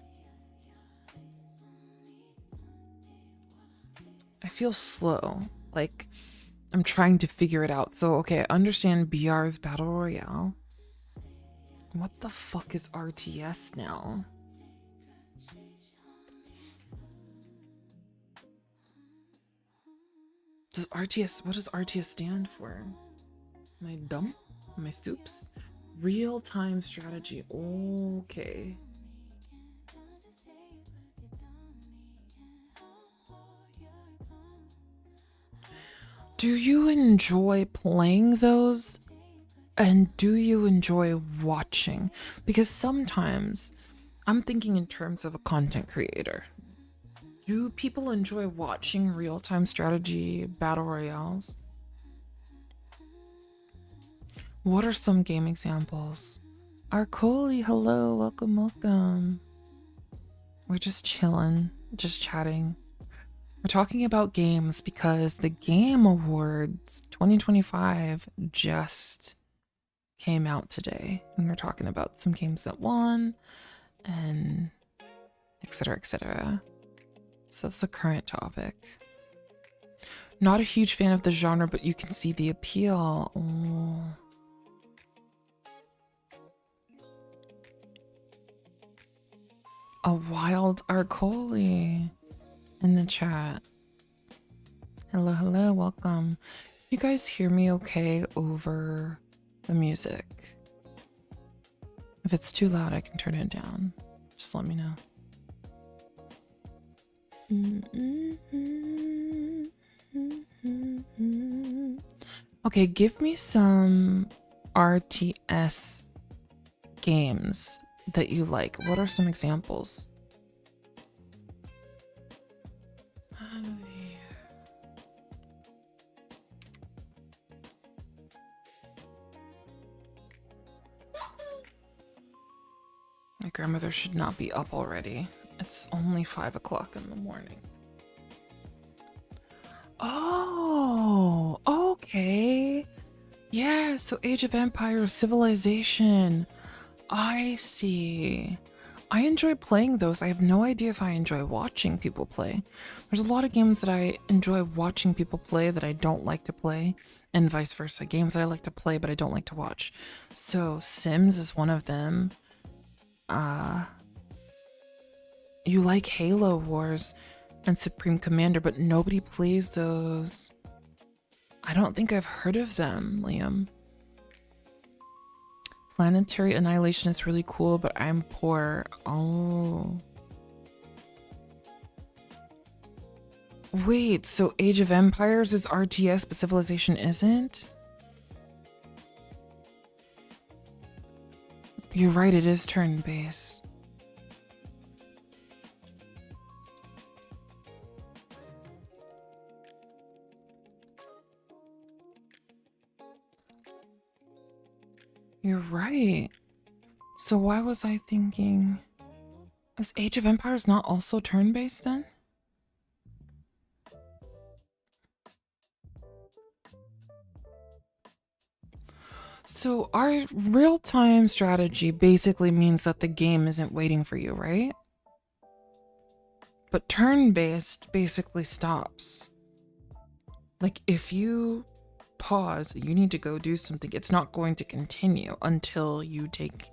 I feel slow. Like I'm trying to figure it out. So okay, I understand BR's battle royale. What the fuck is RTS now? What does RTS stand for? Am I dumb? Am I stoops? Real-time strategy. Okay. Do you enjoy playing those? And do you enjoy watching? Because sometimes I'm thinking in terms of a content creator. Do people enjoy watching real-time strategy battle royales? What are some game examples? Arcoli, hello, welcome. We're just chilling, just chatting. We're talking about games because the Game Awards 2025 just came out today, and we're talking about some games that won and etc, etc. So that's the current topic. Not a huge fan of the genre, but you can see the appeal. Oh. A wild Arcoli in the chat. Hello, welcome. You guys hear me okay over the music? If it's too loud, I can turn it down. Just let me know. Okay, give me some RTS games that you like. What are some examples? My grandmother should not be up already. It's only 5 o'clock in the morning. Oh, okay. Yeah, so Age of Empires, Civilization. I see. I enjoy playing those. I have no idea if I enjoy watching people play. There's a lot of games that I enjoy watching people play that I don't like to play, and vice versa. Games that I like to play but I don't like to watch. So Sims is one of them. You like Halo Wars and Supreme Commander, but nobody plays those. I don't think I've heard of them, Liam. Planetary Annihilation is really cool, but I'm poor. Oh. Wait, so Age of Empires is RTS, but Civilization isn't? You're right, it is turn-based. You're right. So why was I thinking... Is Age of Empires not also turn-based then? So our real-time strategy basically means that the game isn't waiting for you, right? But turn-based basically stops. Like if you pause, you need to go do something, it's not going to continue until you take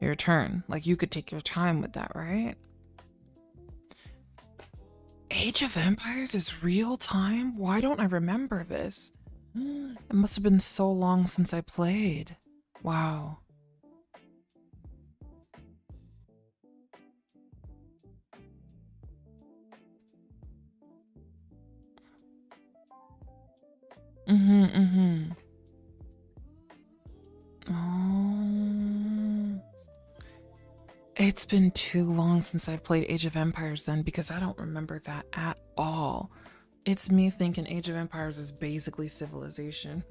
your turn. Like you could take your time with that, right? Age of Empires is real time? Why don't I remember this? It must have been so long since I played. Wow. Mm-hmm. Oh. It's been too long since I've played Age of Empires then, because I don't remember that at all. It's me thinking Age of Empires is basically Civilization.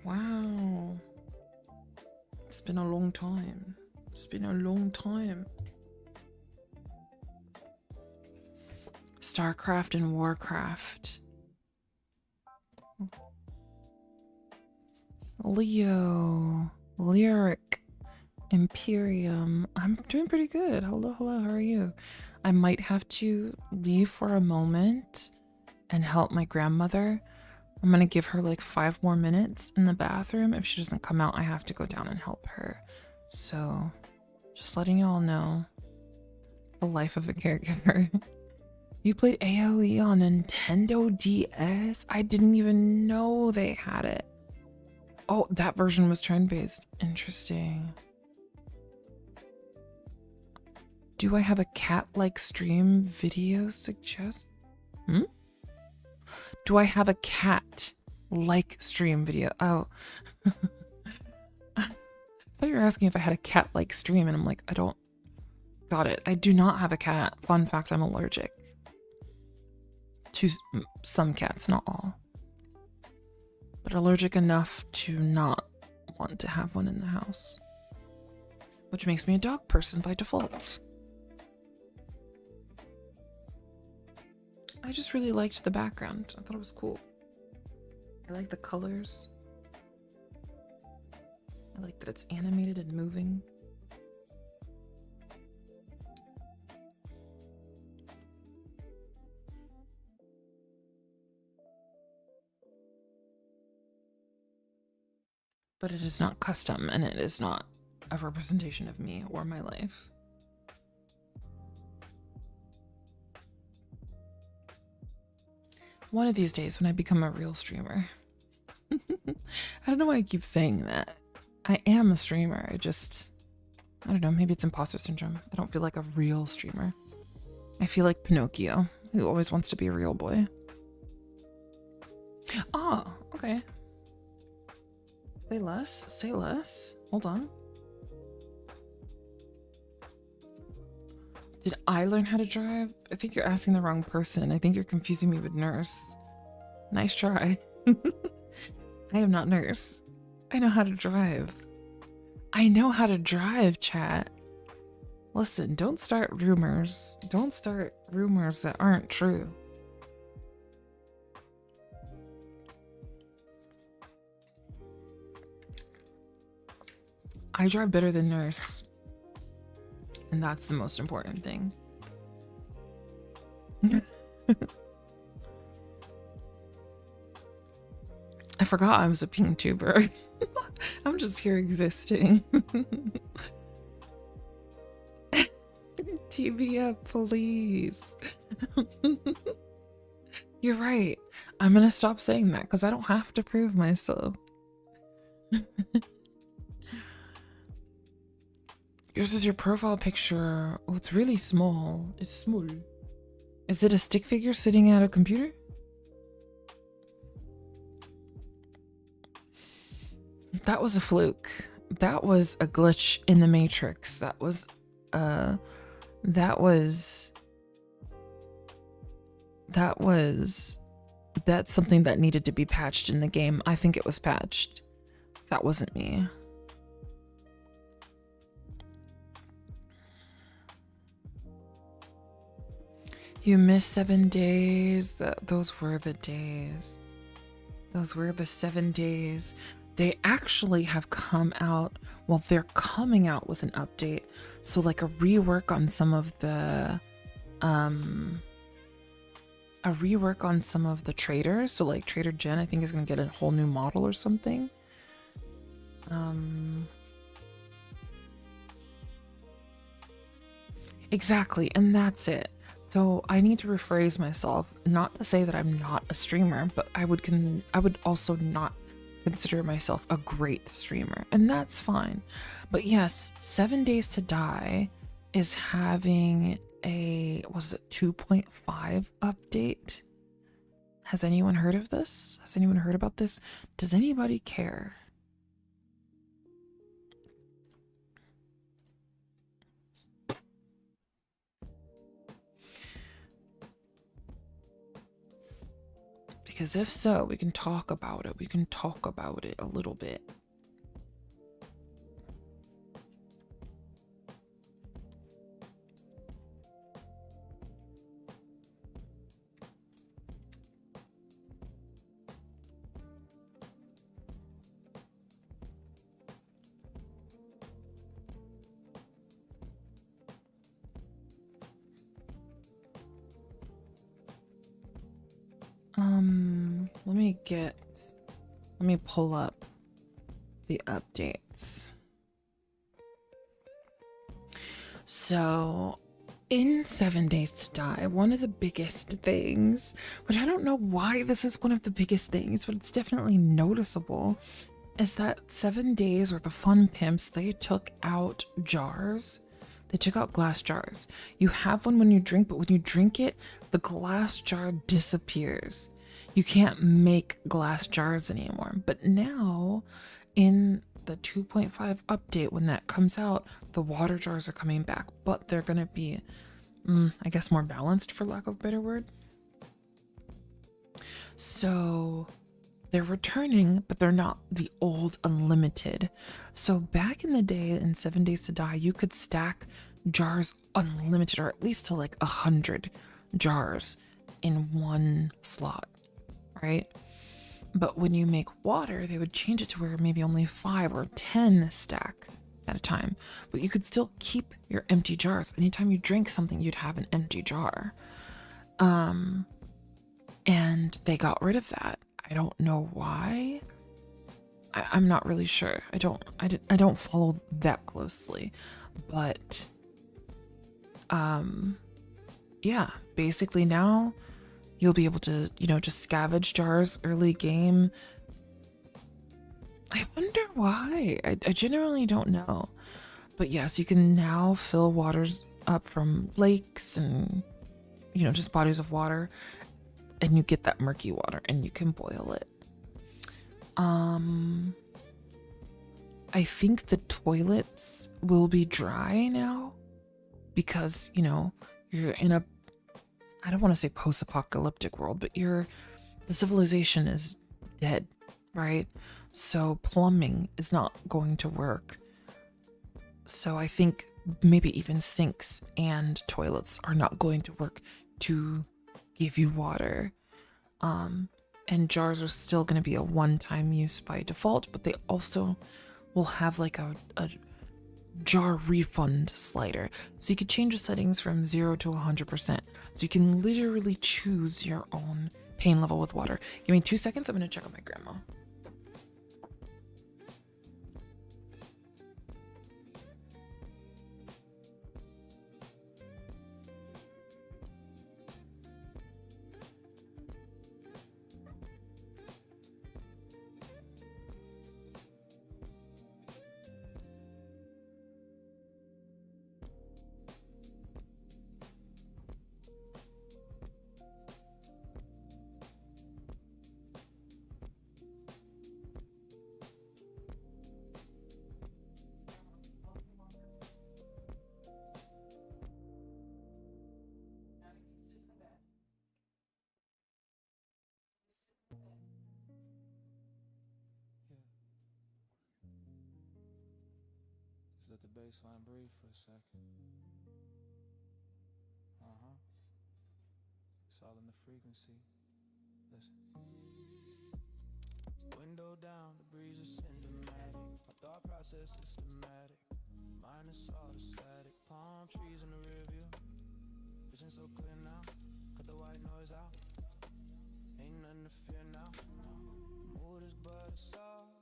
Wow. It's been a long time. It's been a long time. StarCraft and Warcraft. Leo. Lyric. Imperium. I'm doing pretty good. Hello, hello, how are you? I might have to leave for a moment and help my grandmother. I'm gonna give her like 5 more minutes in the bathroom. If she doesn't come out, I have to go down and help her. So, just letting y'all know. The life of a caregiver. You played AoE on Nintendo DS? I didn't even know they had it. Oh, that version was turn-based. Interesting. Do I have a cat-like stream video suggest? Do I have a cat-like stream video? Oh. I thought you were asking if I had a cat-like stream, and I'm like, I don't... Got it. I do not have a cat. Fun fact, I'm allergic. To some cats, not all. But allergic enough to not want to have one in the house. Which makes me a dog person by default. I just really liked the background. I thought it was cool. I like the colors. I like that it's animated and moving. But it is not custom, and it is not a representation of me or my life. One of these days when I become a real streamer. I don't know why I keep saying that. I am a streamer. I don't know, maybe it's imposter syndrome. I don't feel like a real streamer. I feel like Pinocchio, who always wants to be a real boy. Oh, okay. Say less, say less. Hold on. Did I learn how to drive? I think you're asking the wrong person. I think you're confusing me with Nurse. Nice try. I am not Nurse. I know how to drive. I know how to drive, chat. Listen, don't start rumors. Don't start rumors that aren't true. I drive better than Nurse. And that's the most important thing. I forgot I was a pink tuber. I'm just here existing. TBF, please. You're right. I'm gonna stop saying that because I don't have to prove myself. Yours is your profile picture. Oh, it's really small. It's small. Is it a stick figure sitting at a computer? That was a fluke. That was a glitch in the Matrix. That's something that needed to be patched in the game. I think it was patched. That wasn't me. You missed 7 days. Those were the days. Those were the 7 days. they actually have come out, well, they're coming out with an update. So like a rework on some of the traders. So like Trader Jen, I think, is gonna get a whole new model or something. Exactly, and that's it. So I need to rephrase myself, not to say that I'm not a streamer, but I would also not consider myself a great streamer, and that's fine. But yes, 7 Days to Die is having a, was it 2.5 update? Has anyone heard of this? Has anyone heard about this? Does anybody care? Because if so, we can talk about it. We can talk about it a little bit. Let me pull up the updates. So, in 7 Days to Die, one of the biggest things, which I don't know why this is one of the biggest things, but it's definitely noticeable, is that 7 Days, or the Fun Pimps, they took out jars. They took out glass jars. You have one when you drink, but when you drink it, the glass jar disappears. You can't make glass jars anymore. But now, in the 2.5 update, when that comes out, the water jars are coming back, but they're gonna be, I guess, more balanced, for lack of a better word. So they're returning, but they're not the old unlimited. So back in the day, in 7 Days to Die, you could stack jars unlimited, or at least to like 100 jars in one slot, right? But when you make water, they would change it to where maybe only 5 or 10 stack at a time. But you could still keep your empty jars. Anytime you drink something, you'd have an empty jar. And they got rid of that. I don't know why. I'm not really sure. I don't follow that closely. But yeah, basically now you'll be able to, just scavenge jars early game. I wonder why. I genuinely don't know. But yes, you can now fill waters up from lakes and, just bodies of water. And you get that murky water and you can boil it. I think the toilets will be dry now because, you're in a, I don't want to say post-apocalyptic world, but the civilization is dead, right? So plumbing is not going to work. So I think maybe even sinks and toilets are not going to work to give you water. And jars are still going to be a one-time use by default, but they also will have like a jar refund slider. So you could change the settings from 0 to 100%. So you can literally choose your own pain level with water. Give me 2 seconds. I'm going to check on my grandma. Let the bass line breathe for a second. It's all in the frequency. Listen. Window down, the breeze is symptomatic. My thought process is systematic. Minus all the static. Palm trees in the rear view. Vision so clear now. Cut the white noise out. Ain't nothing to fear now. Mood is but a soft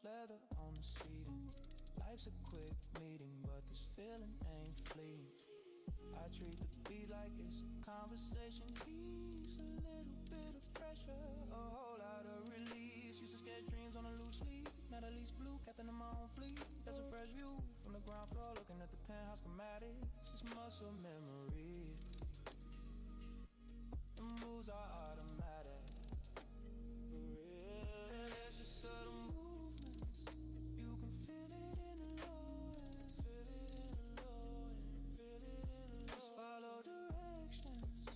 leather on the seating. Life's a quick meeting, but this feeling ain't fleeting. I treat the beat like it's a conversation piece. A little bit of pressure, a whole lot of release. Used to sketch dreams on a loose leaf. Not at least blue, captain of my own fleet. That's a fresh view from the ground floor, looking at the penthouse schematics. It's muscle memory. The moves are automatic. For real, there's just subtle movements. You can feel it in the low end. Feel it in the low end. Feel it in the low. Just follow directions.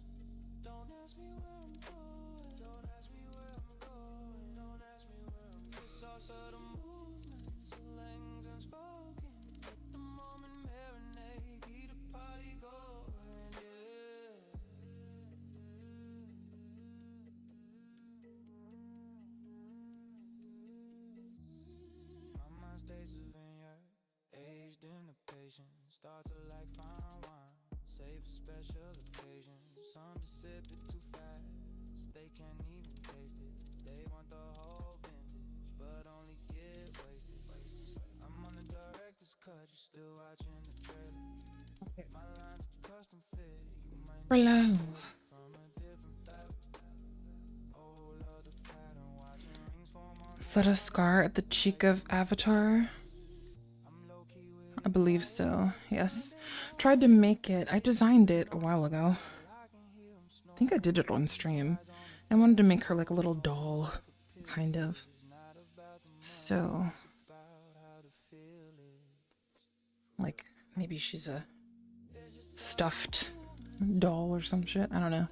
Don't ask me where I'm going. Don't ask me where I'm going. Don't ask me where I'm going. It's all subtle movements, language unspoken. Let the moment marinate, keep the party going, yeah. My mind stays a vineyard, aged in the patience. Start to like fine wine, save for special occasions. Some just sip it too fast, they can't even taste it. They want the whole vintage, but only get wasted. I'm on the director's cut, you still watching the trailer. My lines are custom fit, you might Hello. from a different fabric. Whole other pattern, watching rings form on. Is that a scar at the cheek of Avatar? I believe so, yes. Tried to make it. I designed it a while ago. I think I did it on stream. I wanted to make her like a little doll, kind of. So, like, maybe she's a stuffed doll or some shit. I don't know.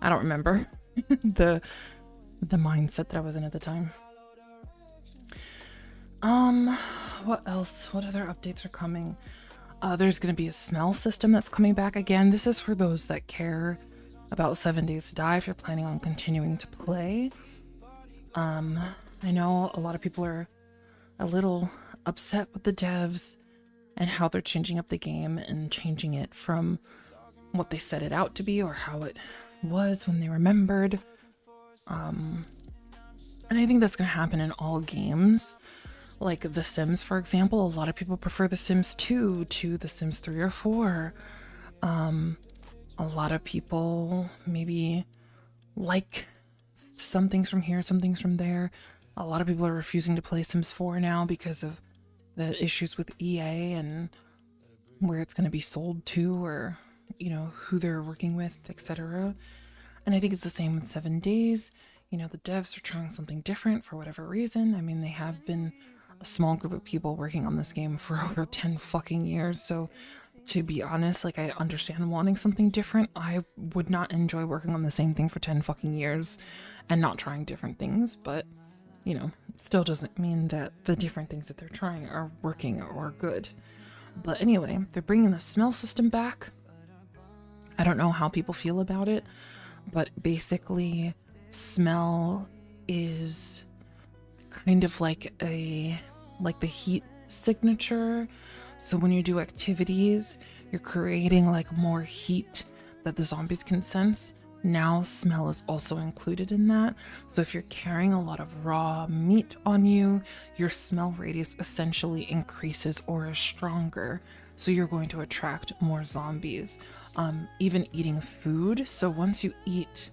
I don't remember the mindset that I was in at the time. What else? What other updates are coming? There's gonna be a smell system that's coming back again. This is for those that care about 7 Days to Die if you're planning on continuing to play. I know a lot of people are a little upset with the devs and how they're changing up the game and changing it from what they set it out to be or how it was when they remembered. And I think that's gonna happen in all games. Like The Sims, for example, a lot of people prefer The Sims 2 to The Sims 3 or 4. A lot of people maybe like some things from here, some things from there. A lot of people are refusing to play Sims 4 now because of the issues with EA and where it's going to be sold to, or, you know, who they're working with, etc. And I think it's the same with 7 Days. You know, the devs are trying something different for whatever reason. I mean, they have been a small group of people working on this game for over 10 fucking years. So to be honest, like, I understand wanting something different. I would not enjoy working on the same thing for 10 fucking years and not trying different things, but, you know, still doesn't mean that the different things that they're trying are working or good. But anyway, they're bringing the smell system back. I don't know how people feel about it, but basically smell is kind of like the heat signature. So when you do activities, you're creating like more heat that the zombies can sense. Now smell is also included in that. So if you're carrying a lot of raw meat on you, your smell radius essentially increases or is stronger. So you're going to attract more zombies. Even eating food. So once you eat,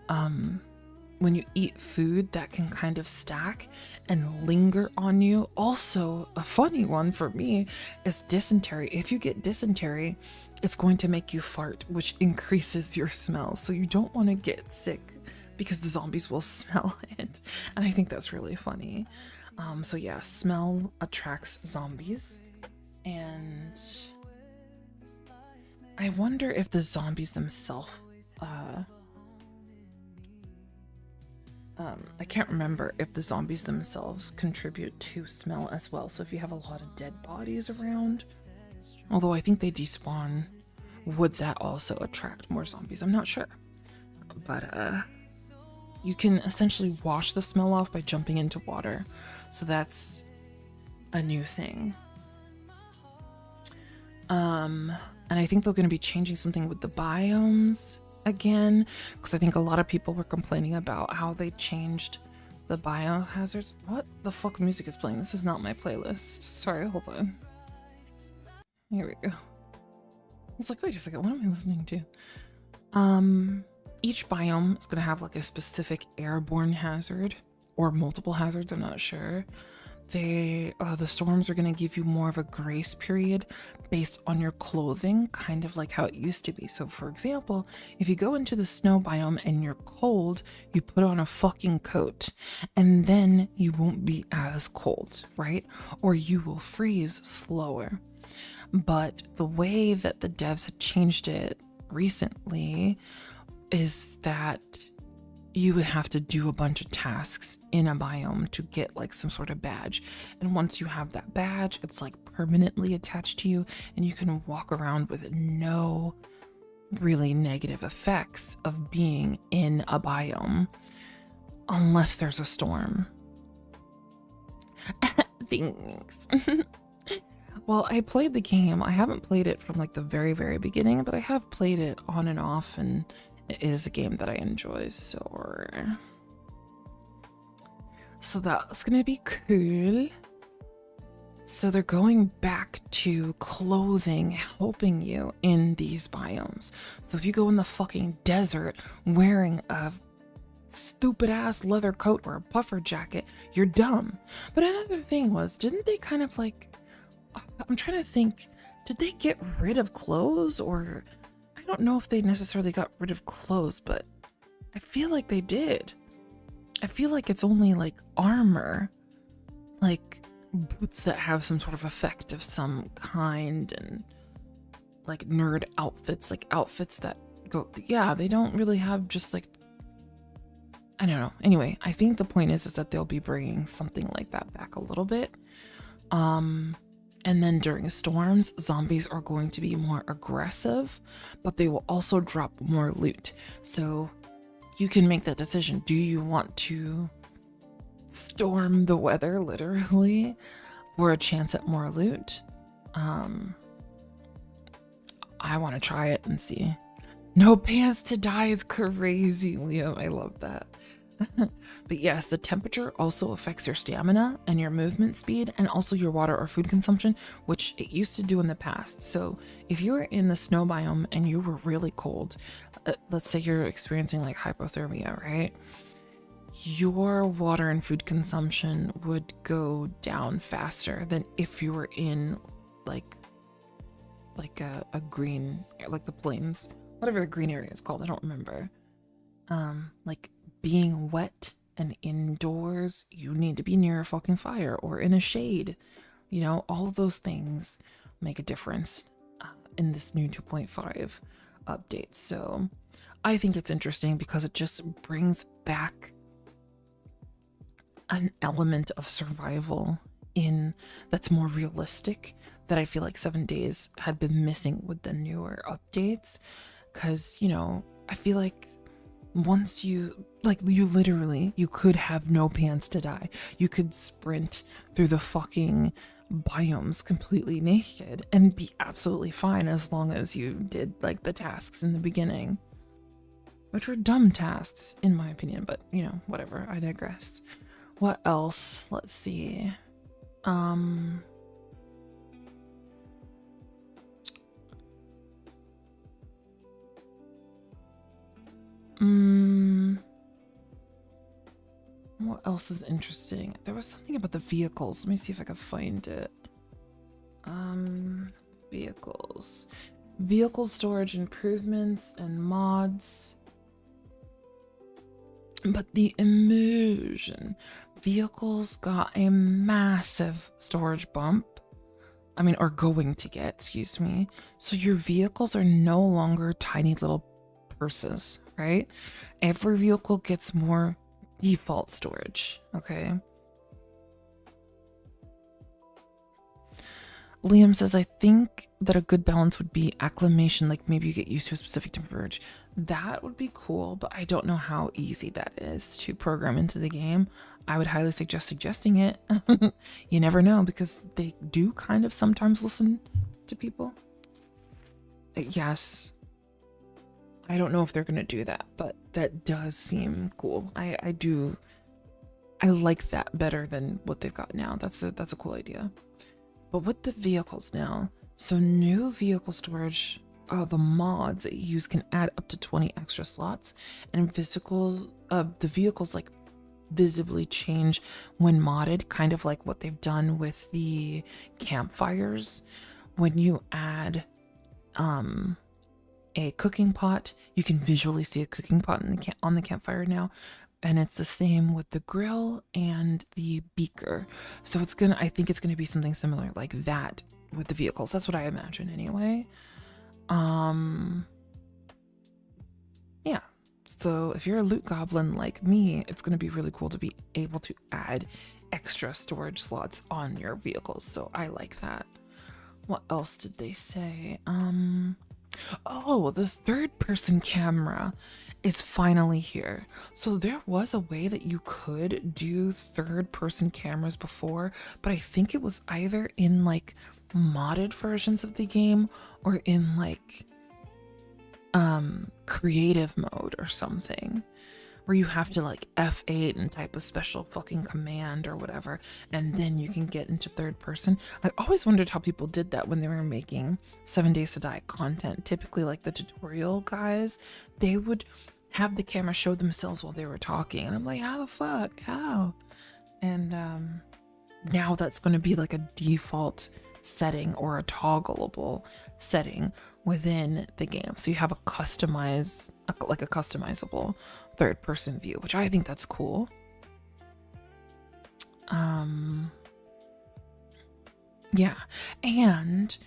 when you eat food that can kind of stack and linger on you. Also, a funny one for me is dysentery. If you get dysentery, it's going to make you fart, which increases your smell. So you don't want to get sick because the zombies will smell it. And I think that's really funny. So yeah, smell attracts zombies. And I wonder if the zombies themselves, I can't remember if the zombies themselves contribute to smell as well. So if you have a lot of dead bodies around, although I think they despawn, would that also attract more zombies? I'm not sure. But you can essentially wash the smell off by jumping into water. So that's a new thing. And I think they're going to be changing something with the biomes again, because I think a lot of people were complaining about how they changed the biohazards. What the fuck music is playing? This is not my playlist. Sorry, hold on. Here we go. I was like, wait a second, what am I listening to? Each biome is going to have like a specific airborne hazard or multiple hazards, I'm not sure. The storms are going to give you more of a grace period based on your clothing, kind of like how it used to be. So for example, if you go into the snow biome and you're cold, you put on a fucking coat and then you won't be as cold, right? Or you will freeze slower. But the way that the devs had changed it recently is that you would have to do a bunch of tasks in a biome to get like some sort of badge. And once you have that badge, it's like permanently attached to you and you can walk around with no really negative effects of being in a biome unless there's a storm. Thanks. Well, I played the game. I haven't played it from like the very, very beginning, but I have played it on and off, and it is a game that I enjoy. So that's gonna be cool. So they're going back to clothing helping you in these biomes. So if you go in the fucking desert wearing a stupid ass leather coat or a puffer jacket, you're dumb. But another thing was, didn't they kind of like, I'm trying to think, did they get rid of clothes? Or I don't know if they necessarily got rid of clothes, but I feel like they did. I feel like it's only like armor, like boots that have some sort of effect of some kind, and like nerd outfits, like outfits that go, yeah, they don't really have just like, I don't know. Anyway, I think the point is that they'll be bringing something like that back a little bit. And then during storms, zombies are going to be more aggressive, but they will also drop more loot. So you can make that decision. Do you want to storm the weather, literally, for a chance at more loot? I want to try it and see. No pants to die is crazy, Liam. I love that. But yes, the temperature also affects your stamina and your movement speed, and also your water or food consumption, which it used to do in the past. So if you were in the snow biome and you were really cold, let's say you're experiencing like hypothermia, right? Your water and food consumption would go down faster than if you were in like a green, like the plains, whatever the green area is called, I don't remember. Like being wet and indoors, you need to be near a fucking fire or in a shade. You know, all of those things make a difference in this new 2.5 update. So I think it's interesting because it just brings back an element of survival in that's more realistic that I feel like 7 Days had been missing with the newer updates. Because, you know, I feel like once you literally, you could have no pants to die. You could sprint through the fucking biomes completely naked and be absolutely fine as long as you did like the tasks in the beginning, which were dumb tasks in my opinion, but you know, whatever, I digress. What else? Let's see. What else is interesting? There was something about the vehicles. Let me see if I can find it. Vehicles. Vehicle storage improvements and mods. But the immersion. Vehicles got a massive storage bump. I mean, or going to get, excuse me. So your vehicles are no longer tiny little purses, right? Every vehicle gets more default storage, okay? Liam says, I think that a good balance would be acclimation, like maybe you get used to a specific temperature. That would be cool, but I don't know how easy that is to program into the game. I would highly suggest suggesting it. You never know, because they do kind of sometimes listen to people. Yes. I don't know if they're going to do that, but that does seem cool. I like that better than what they've got now. That's a cool idea. But with the vehicles now, so new vehicle storage, the mods that you use can add up to 20 extra slots, and the vehicles like visibly change when modded, kind of like what they've done with the campfires. When you add a cooking pot, you can visually see a cooking pot on the campfire now. And it's the same with the grill and the beaker. So I think it's gonna be something similar like that with the vehicles. That's what I imagine anyway. Yeah. So if you're a loot goblin like me, it's gonna be really cool to be able to add extra storage slots on your vehicles. So I like that. What else did they say? Oh, the third person camera is finally here. So there was a way that you could do third person cameras before, but I think it was either in like modded versions of the game or in like creative mode or something, where you have to like F8 and type a special fucking command or whatever, and then you can get into third person. I always wondered how people did that when they were making 7 Days to Die content. Typically, like the tutorial guys, they would have the camera show themselves while they were talking, and I'm like, how the fuck? How? And now that's going to be like a default setting or a toggleable setting within the game, so you have a customizable third person view, which I think that's cool. Yeah, and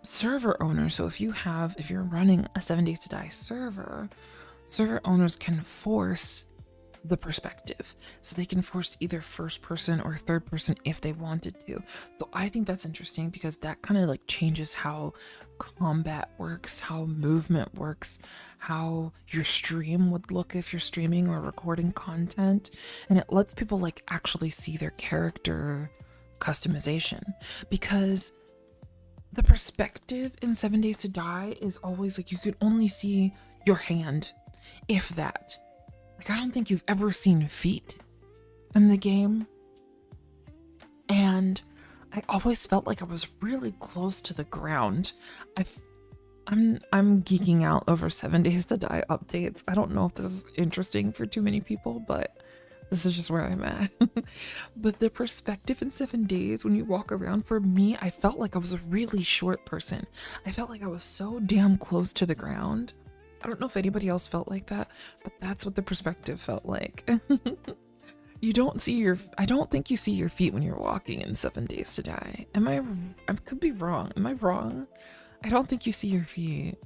server owners, so if you're running a 7 Days to Die server owners can force the perspective, so they can force either first person or third person if they wanted to. So I think that's interesting, because that kind of like changes how combat works, how movement works, how your stream would look if you're streaming or recording content, and it lets people like actually see their character customization, because the perspective in 7 Days to Die is always like you could only see your hand, if that. Like, I don't think you've ever seen feet in the game. And I always felt like I was really close to the ground. I'm geeking out over 7 Days to Die updates. I don't know if this is interesting for too many people, but this is just where I'm at. But the perspective in 7 Days, when you walk around, for me, I felt like I was a really short person. I felt like I was so damn close to the ground. I don't know if anybody else felt like that, but that's what the perspective felt like. I don't think you see your feet when you're walking in 7 Days to Die. I could be wrong. Am I wrong? I don't think you see your feet.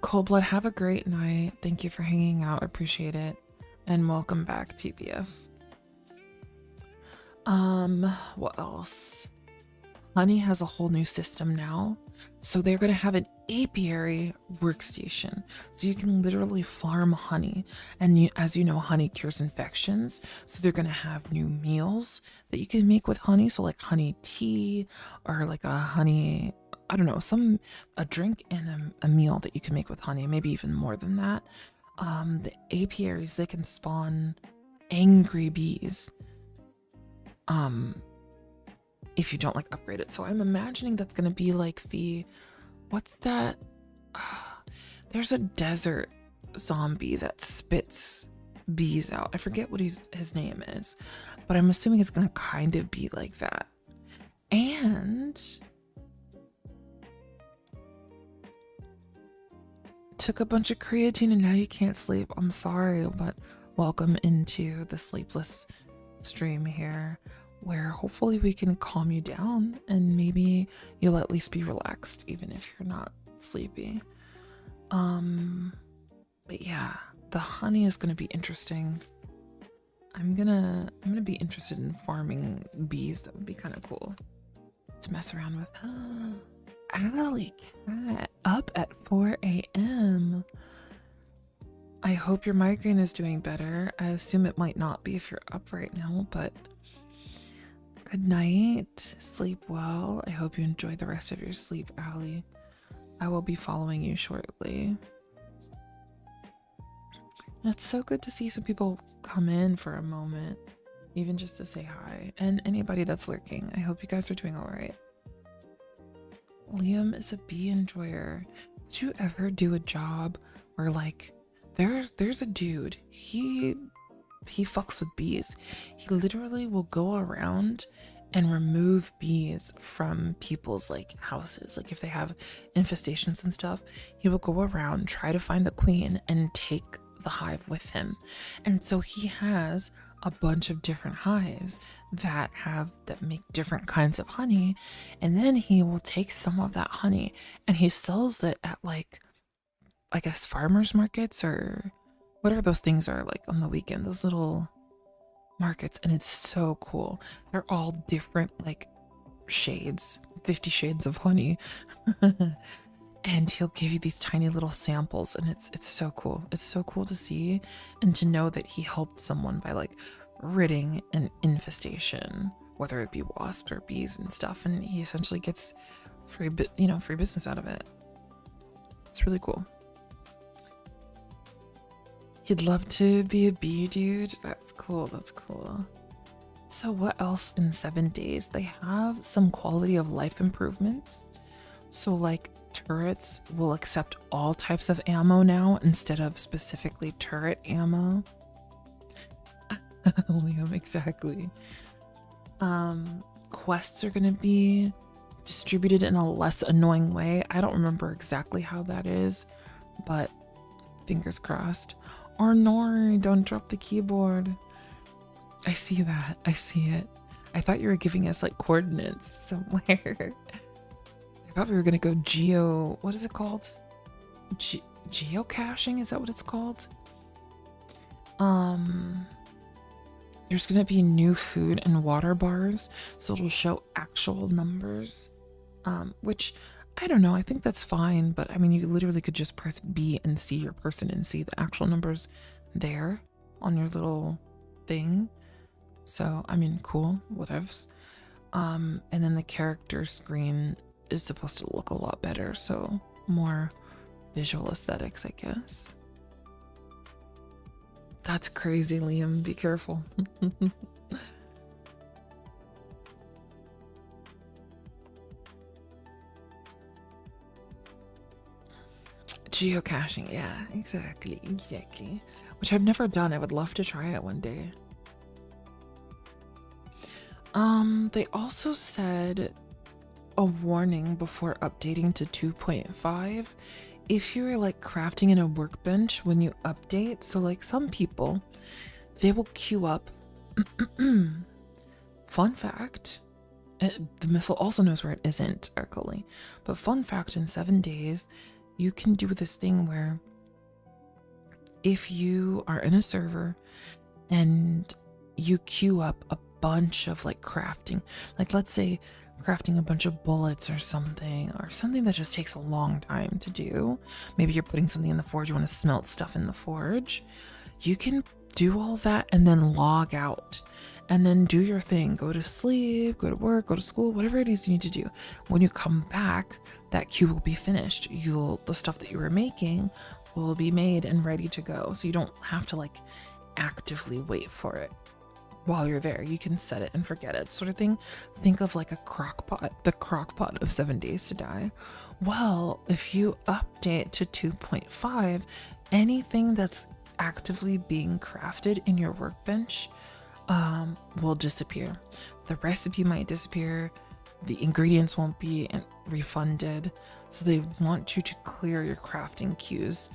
Cold Blood, have a great night. Thank you for hanging out. I appreciate it. And welcome back, TBF. What else? Honey has a whole new system now. So they're going to have an apiary workstation. So you can literally farm honey. And as you know, honey cures infections. So they're going to have new meals that you can make with honey. So like honey tea, or like a honey, I don't know, a drink and a meal that you can make with honey. Maybe even more than that. The apiaries, they can spawn angry bees. If you don't like upgrade it. So I'm imagining that's gonna be like what's that? There's a desert zombie that spits bees out. I forget what his name is, but I'm assuming it's gonna kind of be like that. And took a bunch of creatine and now you can't sleep. I'm sorry, but welcome into the sleepless stream here, where hopefully we can calm you down and maybe you'll at least be relaxed even if you're not sleepy. But yeah, the honey is gonna be interesting. I'm gonna be interested in farming bees. That would be kind of cool. to mess around with. Alley Cat up at 4 a.m. I hope your migraine is doing better. I assume it might not be if you're up right now, but good night. Sleep well. I hope you enjoy the rest of your sleep, Allie. I will be following you shortly. It's so good to see some people come in for a moment, even just to say hi. And anybody that's lurking, I hope you guys are doing all right. Liam is a bee enjoyer. Did you ever do a job where like there's a dude, he fucks with bees. He literally will go around and remove bees from people's like houses. Like if they have infestations and stuff, he will go around, try to find the queen and take the hive with him. And so he has a bunch of different hives that make different kinds of honey, and then he will take some of that honey and he sells it at like, I guess, farmers markets or whatever those things are, like on the weekend, those little markets. And it's so cool. They're all different like shades, 50 shades of honey. And he'll give you these tiny little samples, and it's so cool. It's so cool to see and to know that he helped someone by like ridding an infestation, whether it be wasps or bees and stuff, and he essentially gets free business out of it. It's really cool. He'd love to be a bee dude. That's cool. That's cool. So what else in 7 days? They have some quality of life improvements. So like turrets will accept all types of ammo now instead of specifically turret ammo. Liam, exactly. Quests are going to be distributed in a less annoying way. I don't remember exactly how that is, but fingers crossed. Or Nori, don't drop the keyboard. I see that. I see it. I thought you were giving us like coordinates somewhere. I thought we were gonna go what is it called? Geocaching? Is that what it's called? There's gonna be new food and water bars, so it'll show actual numbers. Which I don't know, I think that's fine, but I mean you literally could just press B and see your person and see the actual numbers there on your little thing. So I mean cool, whatevs. And then the character screen is supposed to look a lot better, so more visual aesthetics, I guess. That's crazy, Liam. Be careful. Geocaching, yeah, exactly. Which I've never done. I would love to try it one day. They also said a warning before updating to 2.5 if you're like crafting in a workbench when you update. So like some people, they will queue up. Fun fact, the missile also knows where it isn't actually, but fun fact, in 7 days you can do this thing where if you are in a server and you queue up a bunch of like crafting, like let's say crafting a bunch of bullets or something that just takes a long time to do. Maybe you're putting something in the forge, you want to smelt stuff in the forge. You can do all that and then log out and then do your thing. Go to sleep, go to work, go to school, whatever it is you need to do. When you come back, that queue will be finished. The stuff that you were making will be made and ready to go. So you don't have to like actively wait for it. While you're there, you can set it and forget it, sort of thing. Think of like a crock pot, the crock pot of 7 days to die. Well, if you update to 2.5, anything that's actively being crafted in your workbench will disappear. The recipe might disappear, the ingredients won't be refunded, so they want you to clear your crafting queues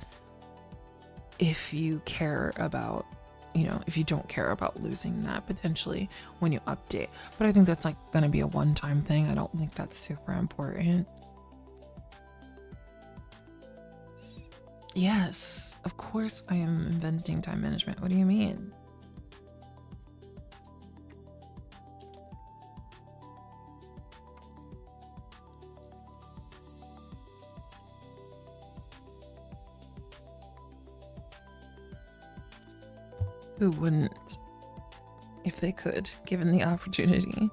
if you care about, if you don't care about losing that potentially when you update. But I think that's like going to be a one-time thing. I don't think that's super important. Yes, of course I am inventing time management. What do you mean? Who wouldn't? If they could, given the opportunity.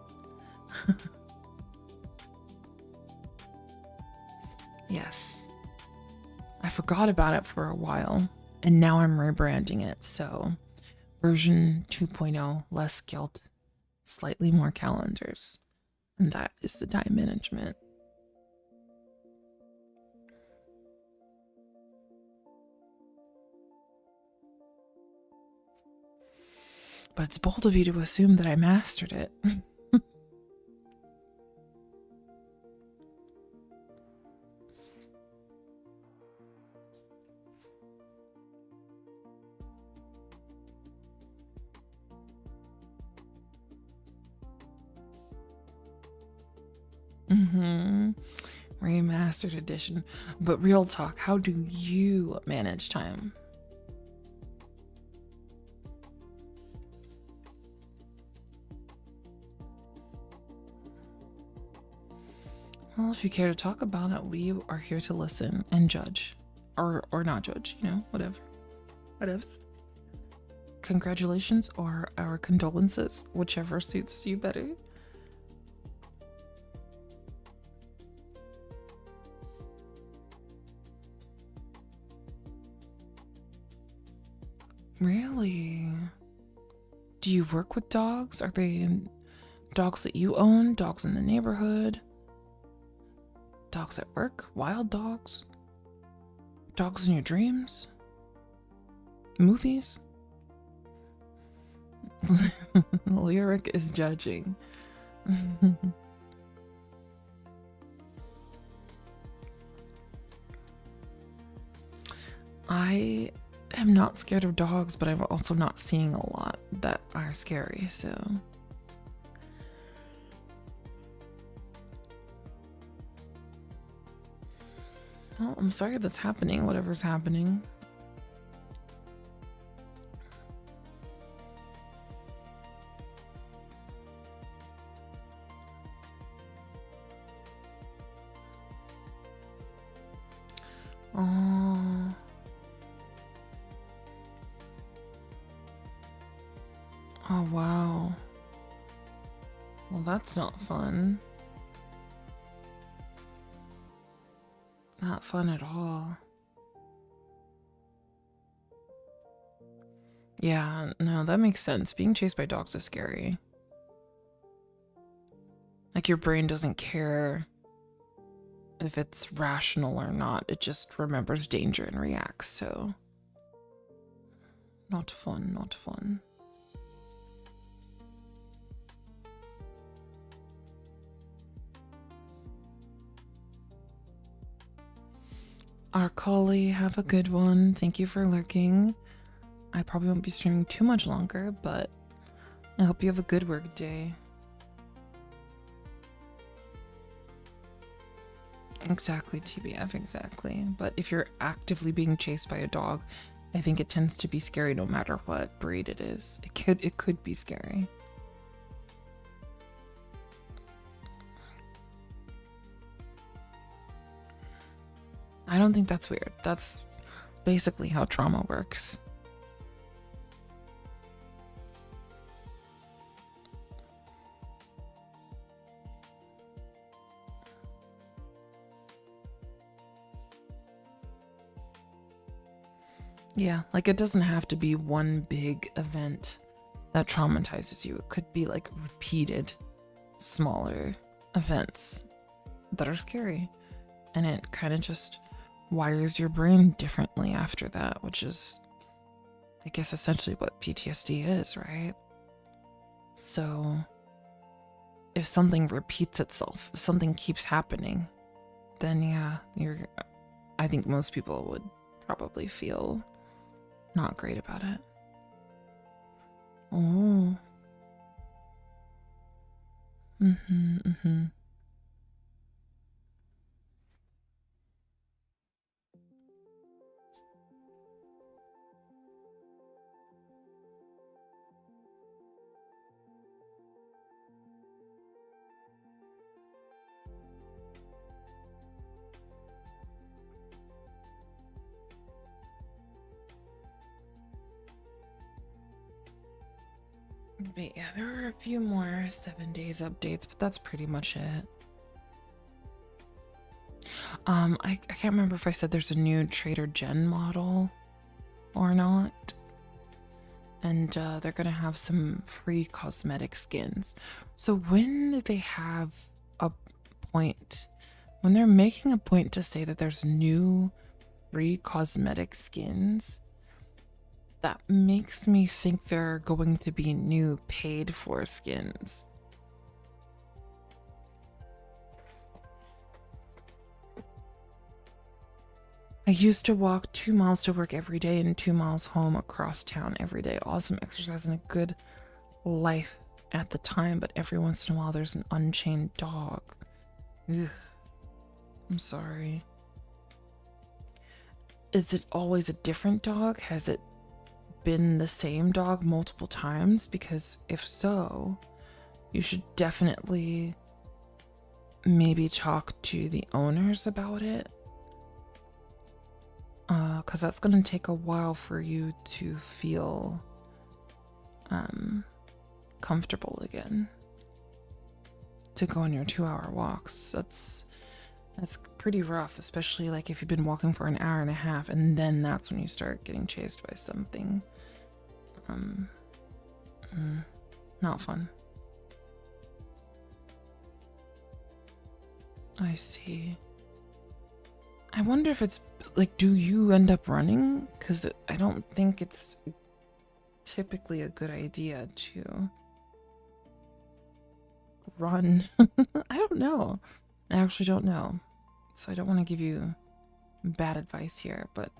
Yes. I forgot about it for a while, and now I'm rebranding it, so version 2.0, less guilt, slightly more calendars. And that is the time management. But it's bold of you to assume that I mastered it. Remastered edition. But real talk, how do you manage time? Well, if you care to talk about it, we are here to listen and judge. Or not judge, you know, whatever. Whatevs. Congratulations or our condolences, whichever suits you better. Really? Do you work with dogs? Are they dogs that you own? Dogs in the neighborhood? Dogs at work? Wild dogs? Dogs in your dreams? Movies? Lyric is judging. I am not scared of dogs, but I'm also not seeing a lot that are scary, so. Well, I'm sorry that's happening, whatever's happening. Oh. Oh, wow. Well, that's not fun. Not fun at all. Yeah, no, that makes sense. Being chased by dogs is scary. Like, your brain doesn't care if it's rational or not. It just remembers danger and reacts, so. Not fun, not fun. Arcali, have a good one. Thank you for lurking. I probably won't be streaming too much longer, but I hope you have a good work day. Exactly, TBF, exactly. But if you're actively being chased by a dog, I think it tends to be scary no matter what breed it is. It could be scary. I don't think that's weird. That's basically how trauma works. Yeah, like it doesn't have to be one big event that traumatizes you. It could be like repeated smaller events that are scary. And it kind of just wires your brain differently after that, which is, I guess, essentially what PTSD is, right? So if something repeats itself, if something keeps happening, then yeah, I think most people would probably feel not great about it. Oh. Mm-hmm. But yeah, there are a few more 7 days updates, but that's pretty much it. I can't remember if I said there's a new Trader Jen model or not. And they're gonna have some free cosmetic skins. So when they have a point, when they're making a point to say that there's new free cosmetic skins, that makes me think there are going to be new paid for skins. I used to walk 2 miles to work every day and 2 miles home across town every day. Awesome exercise and a good life at the time, but every once in a while there's an unchained dog. Ugh. I'm sorry. Is it always a different dog? Has it been the same dog multiple times? Because if so, you should definitely maybe talk to the owners about it. Because that's going to take a while for you to feel comfortable again. To go on your 2-hour walks. That's pretty rough, especially like if you've been walking for an hour and a half and then that's when you start getting chased by something. Not fun. I see. I wonder if it's like, do you end up running? Because I don't think it's typically a good idea to run. I don't know. I actually don't know. So I don't want to give you bad advice here, but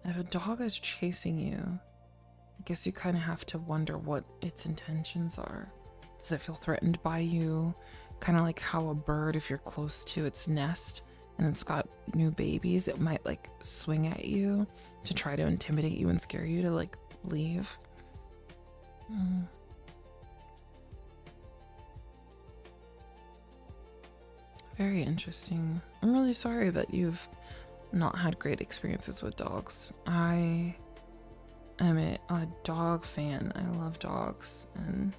if a dog is chasing you, I guess you kind of have to wonder what its intentions are. Does it feel threatened by you? Kind of like how a bird, if you're close to its nest and it's got new babies, it might like swing at you to try to intimidate you and scare you to like leave. Very interesting. I'm really sorry that you've not had great experiences with dogs. I am a dog fan. I love dogs, and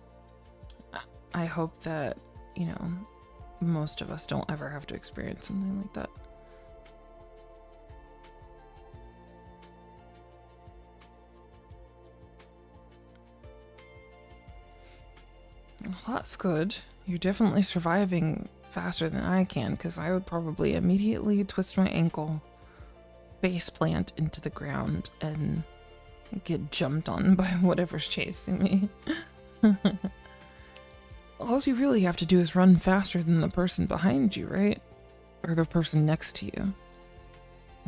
I hope that, you know, most of us don't ever have to experience something like that. Well, that's good. You're definitely surviving faster than I can, because I would probably immediately twist my ankle, face plant into the ground, and get jumped on by whatever's chasing me. All you really have to do is run faster than the person behind you, right? Or the person next to you.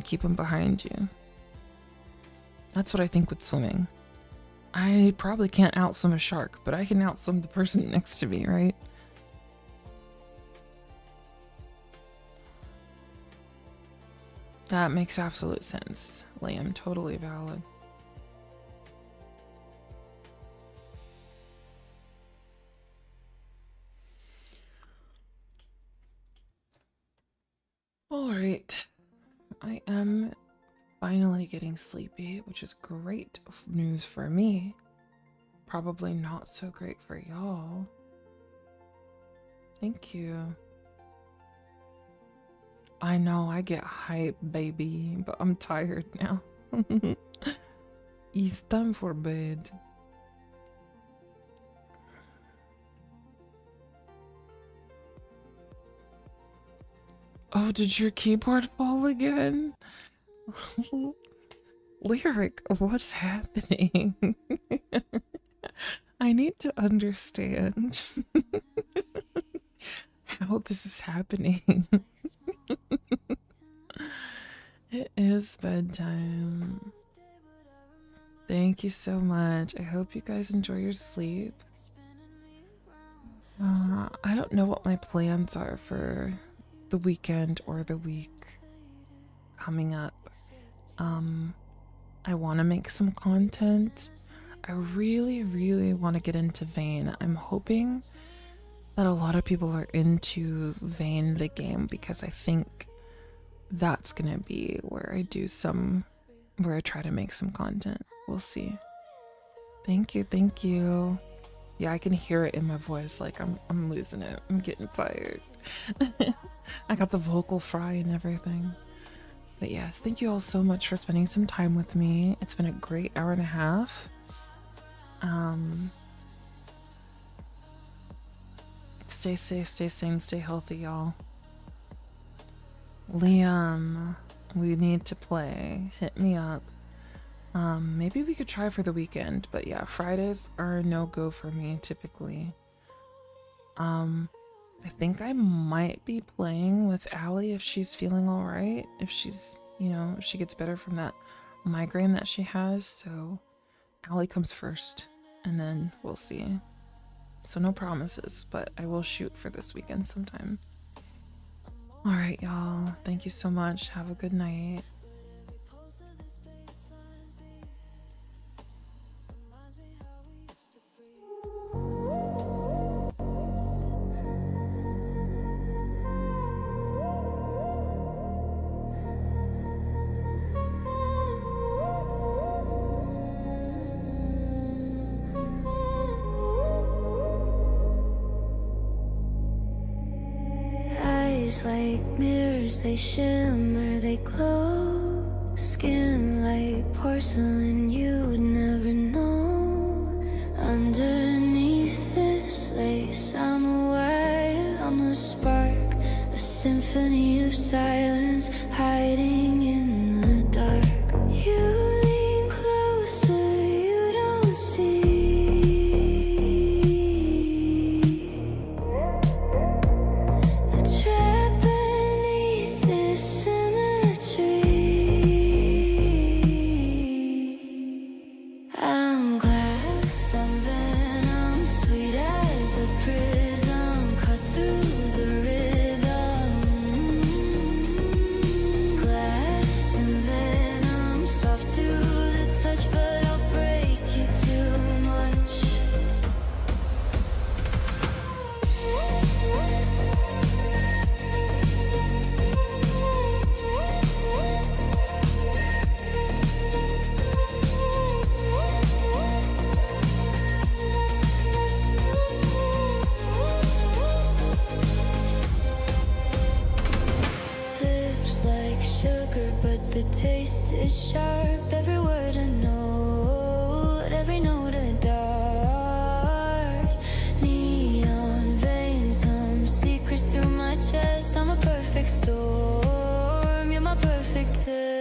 Keep them behind you. That's what I think with swimming. I probably can't outswim a shark, but I can outswim the person next to me, right? That makes absolute sense, Liam. Totally valid. Alright. I am finally getting sleepy, which is great news for me. Probably not so great for y'all. Thank you. I know, I get hype, baby, but I'm tired now. It's time for bed. Oh, did your keyboard fall again? Lyric, what's happening? I need to understand how this is happening. It is bedtime. Thank you so much. I hope you guys enjoy your sleep. I don't know what my plans are for the weekend or the week coming up. I want to make some content. I really, really want to get into Vayne. I'm hoping that a lot of people are into Vayne the game, because I think that's gonna be where I try to make some content. We'll see. Thank you, thank you. Yeah, I can hear it in my voice. Like I'm losing it. I'm getting tired. I got the vocal fry and everything. But yes, thank you all so much for spending some time with me. It's been a great hour and a half. Stay safe, stay sane, stay healthy, y'all. Liam, we need to play. Hit me up. Maybe we could try for the weekend, but yeah, Fridays are a no-go for me typically. I think I might be playing with Allie if she's feeling all right, if she's, you know, if she gets better from that migraine that she has. So Allie comes first, and then we'll see. So no promises, but I will shoot for this weekend sometime. All right, y'all. Thank you so much. Have a good night. Eyes like mirrors, they shimmer, they glow. Skin like porcelain, you would never know. Underneath this lace, I'm a wire, I'm a spark, a symphony of silence hiding in the dark. You lean closer, you don't see the trap beneath this symmetry. I'm glass, I'm venom, sweet as a prism, cut through the rhythm. Glass and venom, soft to the touch, but I'll break you too much. Lips like sugar, but the taste is sharp. Every word a note, every note a dart. Neon veins, some secrets through my chest. I'm a perfect storm, you're my perfect test.